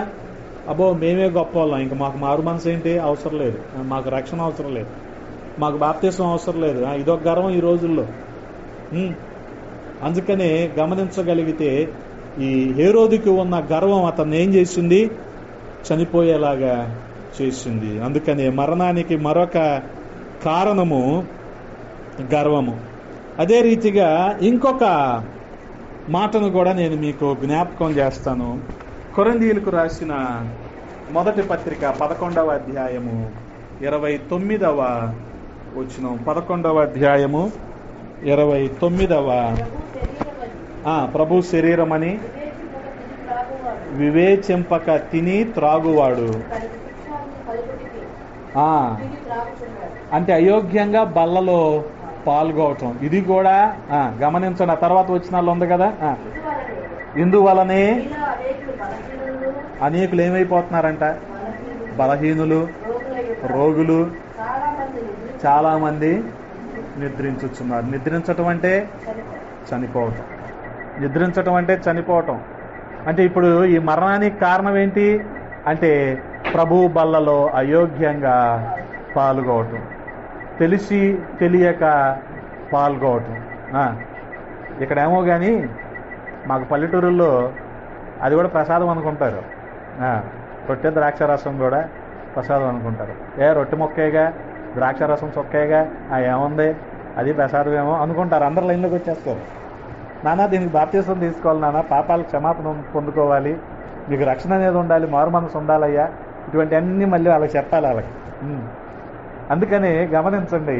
అబ్బో మేమే గొప్ప వాళ్ళం, ఇంకా మాకు మారు మనసు ఏంటి అవసరం లేదు, మాకు రక్షణ అవసరం లేదు, మాకు బాప్తిసం అవసరం లేదు, ఇదొక గర్వం ఈ రోజుల్లో. అందుకనే గమనించగలిగితే ఈ హేరోదుకి ఉన్న గర్వం అతన్ని ఏం చేసింది? చనిపోయేలాగా చేసింది. అందుకనే మరణానికి మరొక కారణము గర్వము. అదే రీతిగా ఇంకొక మాటను కూడా నేను మీకు జ్ఞాపకం చేస్తాను. కొరింథీయులకు రాసిన మొదటి పత్రిక 11వ అధ్యాయము 29వ వచనం. 11వ అధ్యాయము 29వ. ప్రభు శరీరమని వివేచింపక తిని త్రాగువాడు, అంటే అయోగ్యంగా బల్లలో పాల్గొవటం. ఇది కూడా గమనించండి. ఆ తర్వాత వచనాల్లో ఉంది కదా, ఇందువలనే అనేకులు ఏమైపోతున్నారంట? బలహీనులు, రోగులు, చాలా మంది నిద్రించుచున్నారు. నిద్రించటం అంటే చనిపోవటం. నిద్రించటం అంటే చనిపోవటం. అంటే ఇప్పుడు ఈ మరణానికి కారణం ఏంటి అంటే ప్రభు బల్లలో అయోగ్యంగా పాల్గొవటం, తెలిసి తెలియక పాల్గొవటం. ఇక్కడేమో కానీ మాకు పల్లెటూరుల్లో అది కూడా ప్రసాదం అనుకుంటారు. రొట్టె ద్రాక్షారసం కూడా ప్రసాదం అనుకుంటారు. రొట్టె మొక్కేగా, ద్రాక్షారసం చొక్కేగా, ఏముంది అది ప్రసాదం ఏమో అనుకుంటారు. అందరు లైన్లోకి వచ్చేస్తారు. నాన్న దీనికి బాప్తిసం తీసుకోవాలి, నాన్న పాపాలు క్షమాపణ పొందుకోవాలి, మీకు రక్షణ అనేది ఉండాలి, మారు మనసు ఉండాలయ్యా, ఇటువంటి అన్నీ మళ్ళీ వాళ్ళకి చెప్పాలి వాళ్ళకి. అందుకని గమనించండి,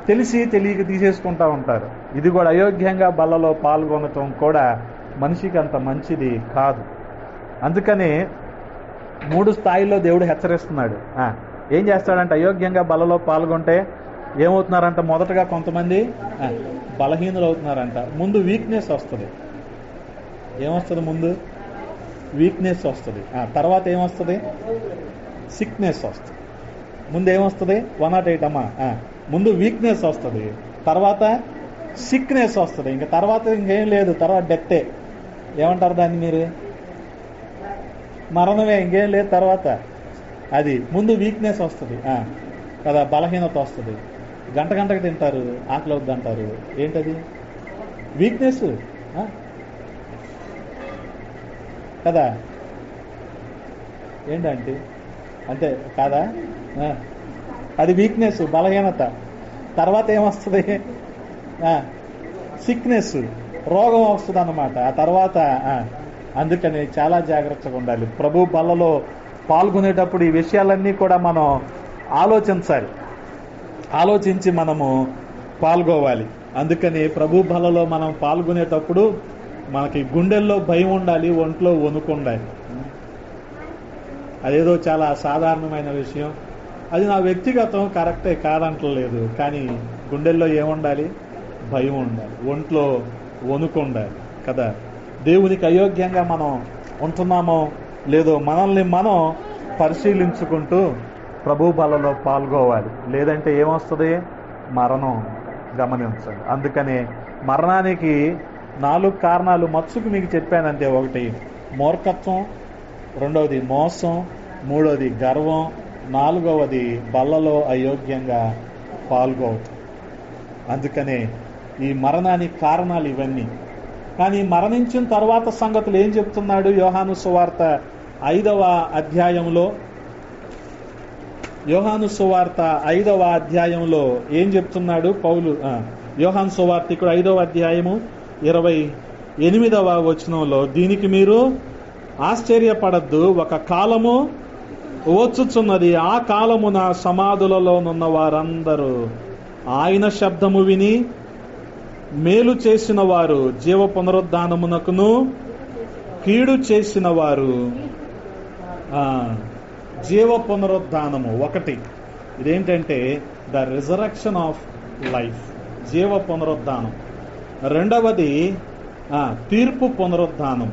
తెలిసి తెలియక తీసేసుకుంటూ ఉంటారు. ఇది కూడా అయోగ్యంగా బల్లలో పాల్గొనటం కూడా మనిషికి అంత మంచిది కాదు. అందుకని 3 స్థాయిల్లో దేవుడు హెచ్చరిస్తున్నాడు. ఏం చేస్తాడంటే అయోగ్యంగా బల్లలో పాల్గొంటే ఏమవుతున్నారంట? మొదటగా కొంతమంది బలహీనులు అవుతున్నారంట. ముందు వీక్నెస్ వస్తుంది. ఏమొస్తుంది? ముందు వీక్నెస్ వస్తుంది. తర్వాత ఏమొస్తుంది? సిక్నెస్ వస్తుంది. ముందు ఏమొస్తుంది? 108 అమ్మా. ముందు వీక్నెస్ వస్తుంది, తర్వాత సిక్నెస్ వస్తుంది, ఇంకా తర్వాత ఇంకేం లేదు, తర్వాత డెత్తే. ఏమంటారు దాన్ని మీరు? మరణమే, ఇంకేం లేదు తర్వాత. అది ముందు వీక్నెస్ వస్తుంది కదా, బలహీనత వస్తుంది. గంటకు తింటారు, ఆకలి అవుద్ది అంటారు. ఏంటది? వీక్నెస్ కదా. ఏంటంటే అంటే కాదా? అది వీక్నెస్, బలహీనత. తర్వాత ఏమొస్తుంది? సిక్నెస్, రోగం వస్తుంది అన్నమాట ఆ తర్వాత. అందుకని చాలా జాగ్రత్తగా ఉండాలి. ప్రభు బల్లలో పాల్గొనేటప్పుడు ఈ విషయాలన్నీ కూడా మనం ఆలోచించాలి, ఆలోచించి మనము పాల్గొవాలి. అందుకని ప్రభు బల్లలో మనం పాల్గొనేటప్పుడు మనకి గుండెల్లో భయం ఉండాలి, ఒంట్లో వణుకు ఉండాలి. అదేదో చాలా సాధారణమైన విషయం, అది నా వ్యక్తిగతం, కరెక్టే కాదంటలేదు. కానీ గుండెల్లో ఏముండాలి? భయం ఉండాలి, ఒంట్లో వణుకు ఉండాలి కదా. దేవునికి అయోగ్యంగా మనం ఉంటున్నామో లేదో మనల్ని మనం పరిశీలించుకుంటూ ప్రభు బలలో పాల్గొవాలి. లేదంటే ఏమొస్తుంది? మరణం. గమనించండి. అందుకని మరణానికి 4 కారణాలు మత్సుకు మీకు చెప్పానంటే, 1 మూర్ఖత్వం, 2వది మోసం, 3వది గర్వం, 4వది బల్లలో అయోగ్యంగా పాల్గొవటం. అందుకనే ఈ మరణానికి కారణాలు ఇవన్నీ. కానీ మరణించిన తర్వాత సంగతులు ఏం చెప్తున్నాడు? యోహాను సువార్త 5వ అధ్యాయంలో, యోహాను సువార్త 5వ అధ్యాయంలో ఏం చెప్తున్నాడు పౌలు? యోహాను సువార్త ఇక్కడ 5వ అధ్యాయము 28వ వచనంలో, దీనికి మీరు ఆశ్చర్యపడద్దు, ఒక కాలము వచ్చుచున్నది, ఆ కాలమున సమాధులలోనున్న వారందరూ ఆయన శబ్దము విని మేలు చేసిన వారు, జీవ పునరుద్ధానమునకును కీడు చేసిన వారు. జీవ పునరుద్ధానము 1. ఇదేంటంటే ద రిజరక్షన్ ఆఫ్ లైఫ్, జీవ పునరుద్ధానం. రెండవది తీర్పు పునరుద్ధానం,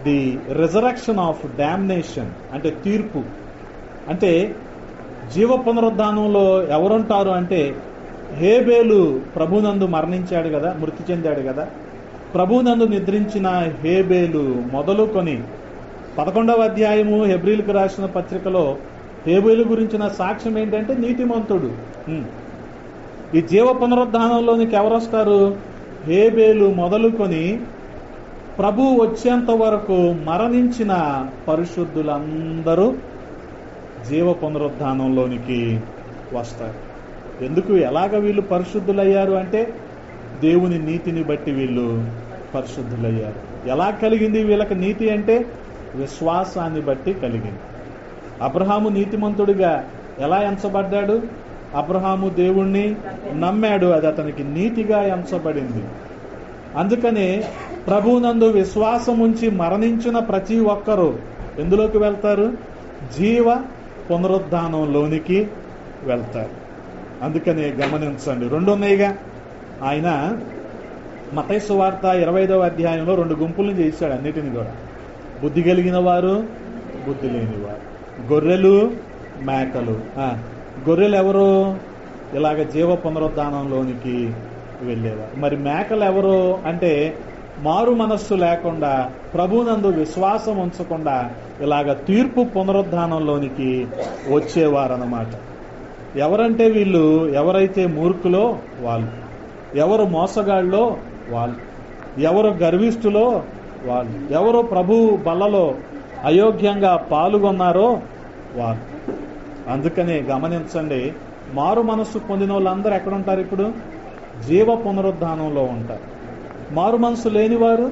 ది రిజరక్షన్ ఆఫ్ డామినేషన్, అంటే తీర్పు. అంటే జీవ పునరుద్ధానంలో ఎవరుంటారు అంటే, హేబేలు ప్రభునందు మరణించాడు కదా, మృతి చెందాడు కదా. ప్రభునందు నిద్రించిన హేబేలు మొదలుకొని 11వ అధ్యాయము హెబ్రీలకు రాసిన పత్రికలో హేబేలు గురించిన సాక్ష్యం ఏంటంటే నీతిమంతుడు. ఈ జీవ పునరుద్ధానంలోనికి ఎవరు వస్తారు? హేబేలు మొదలుకొని ప్రభు వచ్చేంత వరకు మరణించిన పరిశుద్ధులందరూ జీవ పునరుద్ధానంలోనికి వస్తారు. ఎందుకు, ఎలాగ వీళ్ళు పరిశుద్ధులయ్యారు అంటే, దేవుని నీతిని బట్టి వీళ్ళు పరిశుద్ధులయ్యారు. ఎలా కలిగింది వీళ్ళకి నీతి అంటే, విశ్వాసాన్ని బట్టి కలిగింది. అబ్రహాము నీతిమంతుడిగా ఎలా ఎంచబడ్డాడు? అబ్రహాము దేవుణ్ణి నమ్మాడు, అది అతనికి నీతిగా ఎంచబడింది. అందుకనే ప్రభువునందు విశ్వాసం ఉంచి మరణించిన ప్రతి ఒక్కరూ ఎందులోకి వెళ్తారు? జీవ పునరుద్ధానంలోనికి వెళ్తారు. అందుకనే గమనించండి, రెండు ఉన్నాయిగా. ఆయన మత్తయి సువార్త 25వ అధ్యాయంలో 2 గుంపులను చేశాడు అన్నిటిని కూడా. బుద్ధి కలిగిన వారు, బుద్ధి లేనివారు, గొర్రెలు, మేకలు. గొర్రెలు ఎవరు? ఇలాగ జీవ పునరుద్ధానంలోనికి వెళ్ళేవారు. మరి మేకలు ఎవరు అంటే, మారు మనస్సు లేకుండా, ప్రభునందు విశ్వాసం ఉంచకుండా ఇలాగ తీర్పు పునరుద్ధానంలోనికి వచ్చేవారన్నమాట. ఎవరంటే వీళ్ళు, ఎవరైతే మూర్ఖులో వాళ్ళు, ఎవరు మోసగాళ్ళో వాళ్ళు, ఎవరు గర్విష్ఠులో వాళ్ళు, ఎవరు ప్రభు బల్లలో అయోగ్యంగా పాల్గొన్నారో వాళ్ళు. అందుకనే గమనించండి, మారు మనస్సు పొందిన వాళ్ళందరూ ఎక్కడుంటారు? ఇప్పుడు జీవ పునరుద్ధానంలో ఉంటారు. మారు మనసు లేనివారు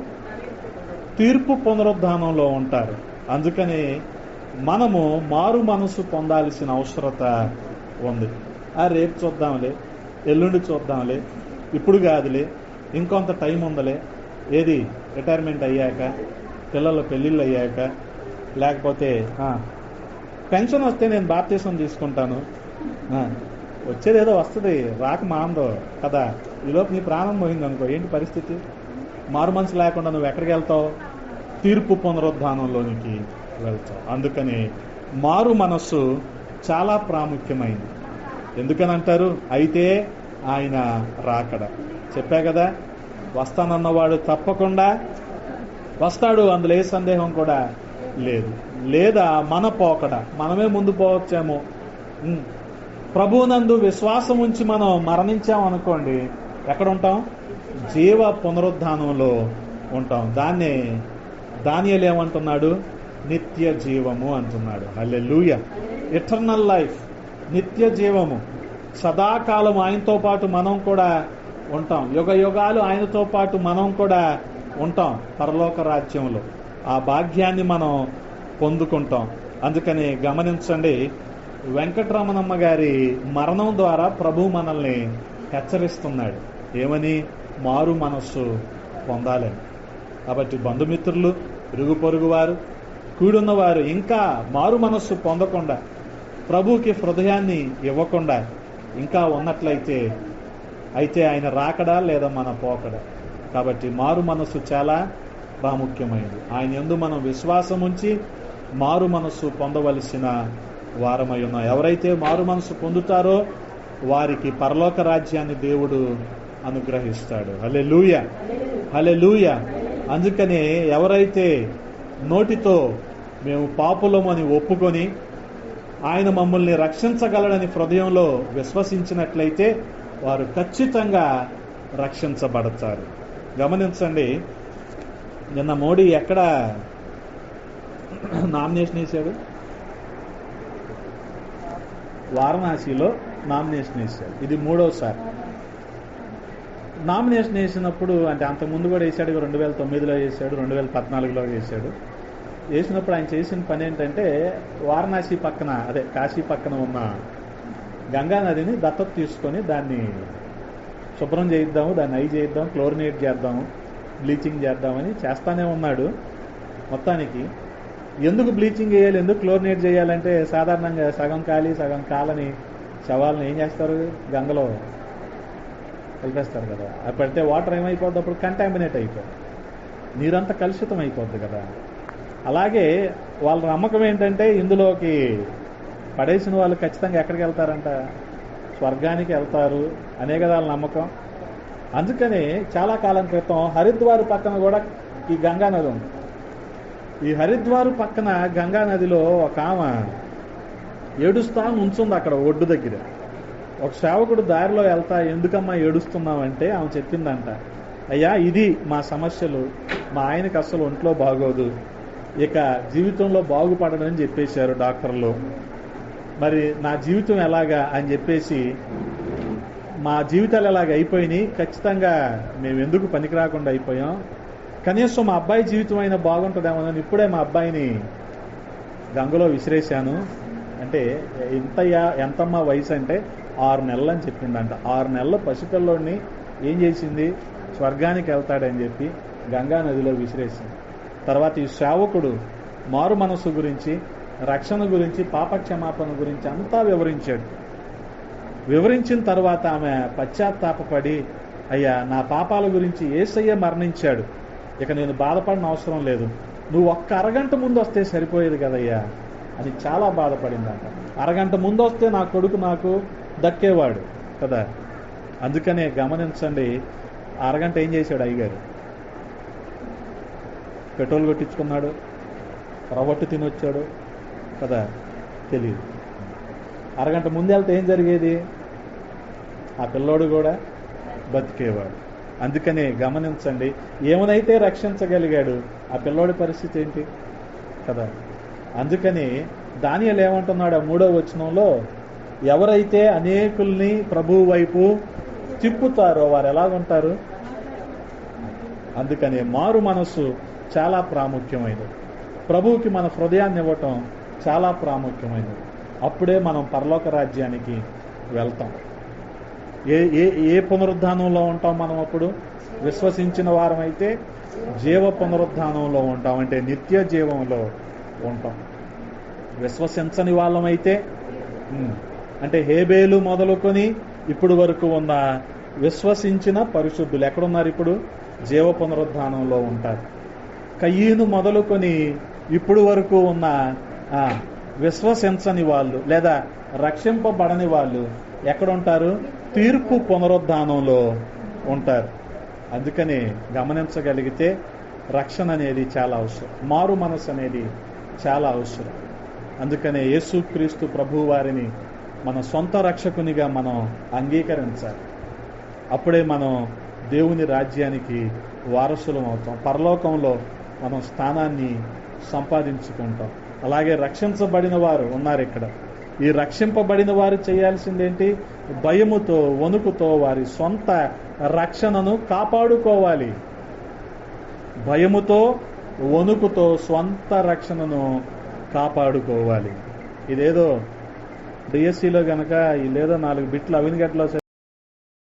తీర్పు పునరుద్ధానంలో ఉంటారు. అందుకని మనము మారు మనసు పొందాల్సిన అవసరత ఉంది. రేపు చూద్దాంలే, ఎల్లుండి చూద్దాంలే, ఇప్పుడు కాదులే, ఇంకొంత టైం ఉందలే, ఏది రిటైర్మెంట్ అయ్యాక, పిల్లల పెళ్ళిళ్ళు అయ్యాక, లేకపోతే పెన్షన్ వస్తే నేను బాప్తీసం తీసుకుంటాను, వచ్చేదేదో వస్తుంది, రాక మాందో కదా, ఈలోపు నీ ప్రాణం పోయింది అనుకో, ఏంటి పరిస్థితి? మారు మనసు లేకుండా నువ్వు ఎక్కడికి వెళ్తావు? తీర్పు పునరుద్ధానంలోనికి వెళ్తావు. అందుకని మారు మనస్సు చాలా ప్రాముఖ్యమైంది. ఎందుకని అంటారు? అయితే ఆయన రాకడ. చెప్పా కదా, వస్తానన్నవాడు తప్పకుండా వస్తాడు, అందులో ఏ సందేహం కూడా లేదు. లేదా మన పోకడ, మనమే ముందు పోవచ్చేమో. ప్రభువునందు విశ్వాసం ఉంచి మనం మరణించామనుకోండి, ఎక్కడ ఉంటాం? జీవ పునరుద్ధానంలో ఉంటాం. దాన్నే దానియేలు ఏమంటున్నాడు? నిత్య జీవము అంటున్నాడు. హల్లెలూయా. ఎటర్నల్ లైఫ్, నిత్య జీవము. సదాకాలం ఆయనతో పాటు మనం కూడా ఉంటాం. యుగ యుగాలు ఆయనతో పాటు మనం కూడా ఉంటాం పరలోక రాజ్యంలో. ఆ భాగ్యాన్ని మనం పొందుకుంటాం. అందుకని గమనించండి, వెంకటరమణమ్మ గారి మరణం ద్వారా ప్రభు మనల్ని హెచ్చరిస్తున్నాడు. ఏమని? మారు మనస్సు పొందాలని. కాబట్టి బంధుమిత్రులు, ఇరుగు పొరుగు వారు, కూడున్నవారు ఇంకా మారు మనస్సు పొందకుండా, ప్రభువుకి హృదయాన్ని ఇవ్వకుండా ఇంకా ఉన్నట్లయితే అయితే ఆయన రాకడా లేదా మన పోకడా. కాబట్టి మారు మనస్సు చాలా ప్రాముఖ్యమైనది. ఆయన యందు మనం విశ్వాసం ఉంచి మారు మనస్సు పొందవలసిన వారమై ఉన్నాం. ఎవరైతే మారు మనస్సు పొందుతారో వారికి పరలోక రాజ్యాన్ని దేవుడు అనుగ్రహిస్తాడు. హల్లెలూయా, హల్లెలూయా. అందుకనే ఎవరైతే నోటితో మేము పాపులమని ఒప్పుకొని ఆయన మమ్మల్ని రక్షించగలడని హృదయంలో విశ్వసించినట్లయితే వారు ఖచ్చితంగా రక్షించబడతారు. గమనించండి, నిన్న మోడీ ఎక్కడ నామినేషన్ వేశాడు? వారణాసిలో నామినేషన్ వేశాడు. ఇది 3వసారి నామినేషన్ వేసినప్పుడు. అంటే అంతకుముందు కూడా వేశాడు, 2009లో వేశాడు, 2014లో వేశాడు. వేసినప్పుడు ఆయన చేసిన పని ఏంటంటే, వారణాసి పక్కన, అదే కాశీ పక్కన ఉన్న గంగా నదిని దత్తత తీసుకొని దాన్ని శుభ్రం చేయిద్దాము, దాన్ని అయి చేయిద్దాం, క్లోరినేట్ చేద్దాము, బ్లీచింగ్ చేద్దామని చేస్తానే ఉన్నాడు. మొత్తానికి ఎందుకు బ్లీచింగ్ చేయాలి, ఎందుకు క్లోరినేట్ చేయాలంటే, సాధారణంగా సగం కాలి సగం కాలని శవాలను ఏం చేస్తారు, గంగలో కలిపేస్తారు కదా. అది పెడితే వాటర్ ఏమైపోద్ది, అప్పుడు కంటామినేట్ అయిపోద్ది, నీరంతా కలుషితం అయిపోద్ది కదా. అలాగే వాళ్ళ నమ్మకం ఏంటంటే ఇందులోకి పడేసిన వాళ్ళు ఖచ్చితంగా ఎక్కడికి వెళ్తారంట, స్వర్గానికి వెళ్తారు అనే కదా వాళ్ళ నమ్మకం. అందుకని చాలా కాలం క్రితం హరిద్వార్ పక్కన కూడా ఈ గంగా నది ఉంది. ఈ హరిద్వార్ పక్కన గంగా నదిలో ఒక ఆమె ఏడుస్తా ఉంచుంది అక్కడ ఒడ్డు దగ్గర. ఒక సేవకుడు దారిలో వెళ్తా, ఎందుకమ్మా ఏడుస్తున్నావంటే ఆమె చెప్పిందంట, అయ్యా ఇది మా సమస్యలు, మా ఆయనకి అసలు ఒంట్లో బాగోదు, ఇక జీవితంలో బాగుపడదని చెప్పేశారు డాక్టర్లు, మరి నా జీవితం ఎలాగా అని చెప్పేసి, మా జీవితాలు ఎలాగ అయిపోయినాయి, ఖచ్చితంగా మేము ఎందుకు పనికి రాకుండా అయిపోయాం, కనీసం మా అబ్బాయి జీవితం అయినా బాగుంటుందేమోనని ఇప్పుడే మా అబ్బాయిని గంగలో విసిరేశాను. అంటే ఎంతమ్మా వయసు అంటే 6 నెలలు అని చెప్పిందంట. 6 నెలల పసిపిల్లోడిని ఏం చేసింది, స్వర్గానికి వెళ్తాడని చెప్పి గంగా నదిలో విసిరేసింది. తర్వాత ఈ సేవకుడు మారు మనసు గురించి, రక్షణ గురించి, పాపక్షమాపణ గురించి అంతా వివరించాడు. వివరించిన తర్వాత ఆమె పశ్చాత్తాపపడి, అయ్యా నా పాపాల గురించి యేసయ్య మరణించాడు, ఇక నేను బాధపడిన అవసరం లేదు, నువ్వు ఒక్క అరగంట ముందు వస్తే సరిపోయేది కదయ్యా అని చాలా బాధపడిందంట. అరగంట ముందు వస్తే నా కొడుకు నాకు దక్కేవాడు కదా. అందుకనే గమనించండి, అరగంట ఏం చేశాడు అయ్యగారు, పెట్రోల్ కొట్టించుకున్నాడు, రవ్వట్టు తినొచ్చాడు కదా, తెలియదు. అరగంట ముందు వెళ్తే ఏం జరిగేది, ఆ పిల్లోడు కూడా బతికేవాడు. అందుకనే గమనించండి, ఏమనైతే రక్షించగలిగాడు ఆ పిల్లోడి పరిస్థితి ఏంటి కదా. అందుకని దానియేలు ఏమంటున్నాడు ఆ 3వ వచనంలో, ఎవరైతే అనేకుల్ని ప్రభువు వైపు తిప్పుతారో వారు ఎలాగుంటారు. అందుకని మారు మనసు చాలా ప్రాముఖ్యమైనది. ప్రభువుకి మన హృదయాన్ని ఇవ్వటం చాలా ప్రాముఖ్యమైనది. అప్పుడే మనం పరలోక రాజ్యానికి వెళ్తాం. ఏ పునరుద్ధానంలో ఉంటాం మనం అప్పుడు, విశ్వసించిన వారమైతే జీవ పునరుద్ధానంలో ఉంటాం, అంటే నిత్య జీవంలో ఉంటాం. విశ్వసించని వాళ్ళమైతే అంటే హేబేలు మొదలుకొని ఇప్పుడు వరకు ఉన్న విశ్వసించిన పరిశుద్ధులు ఎక్కడున్నారు, ఇప్పుడు జీవ పునరుద్ధానంలో ఉంటారు. కయ్యను మొదలుకొని ఇప్పుడు వరకు ఉన్న విశ్వసించని వాళ్ళు లేదా రక్షింపబడని వాళ్ళు ఎక్కడుంటారు, తీర్పు పునరుద్ధానంలో ఉంటారు. అందుకని గమనించగలిగితే రక్షణ అనేది చాలా అవసరం, మారు మనసు అనేది చాలా అవసరం. అందుకనే యేసుక్రీస్తు ప్రభు వారిని మన సొంత రక్షకునిగా మనం అంగీకరించాలి. అప్పుడే మనం దేవుని రాజ్యానికి వారసులం అవుతాం, పరలోకంలో మనం స్థానాన్ని సంపాదించుకుంటాం. అలాగే రక్షించబడిన వారు ఉన్నారు ఇక్కడ. ఈ రక్షింపబడిన వారు చేయాల్సిందేంటి, భయముతో వణుకుతో వారి సొంత రక్షణను కాపాడుకోవాలి. భయముతో వణుకుతో స్వంత రక్షణను కాపాడుకోవాలి. ఇదేదో డిఎస్సిలో గనక లేదో 4 బిట్లు అవినిగట్లో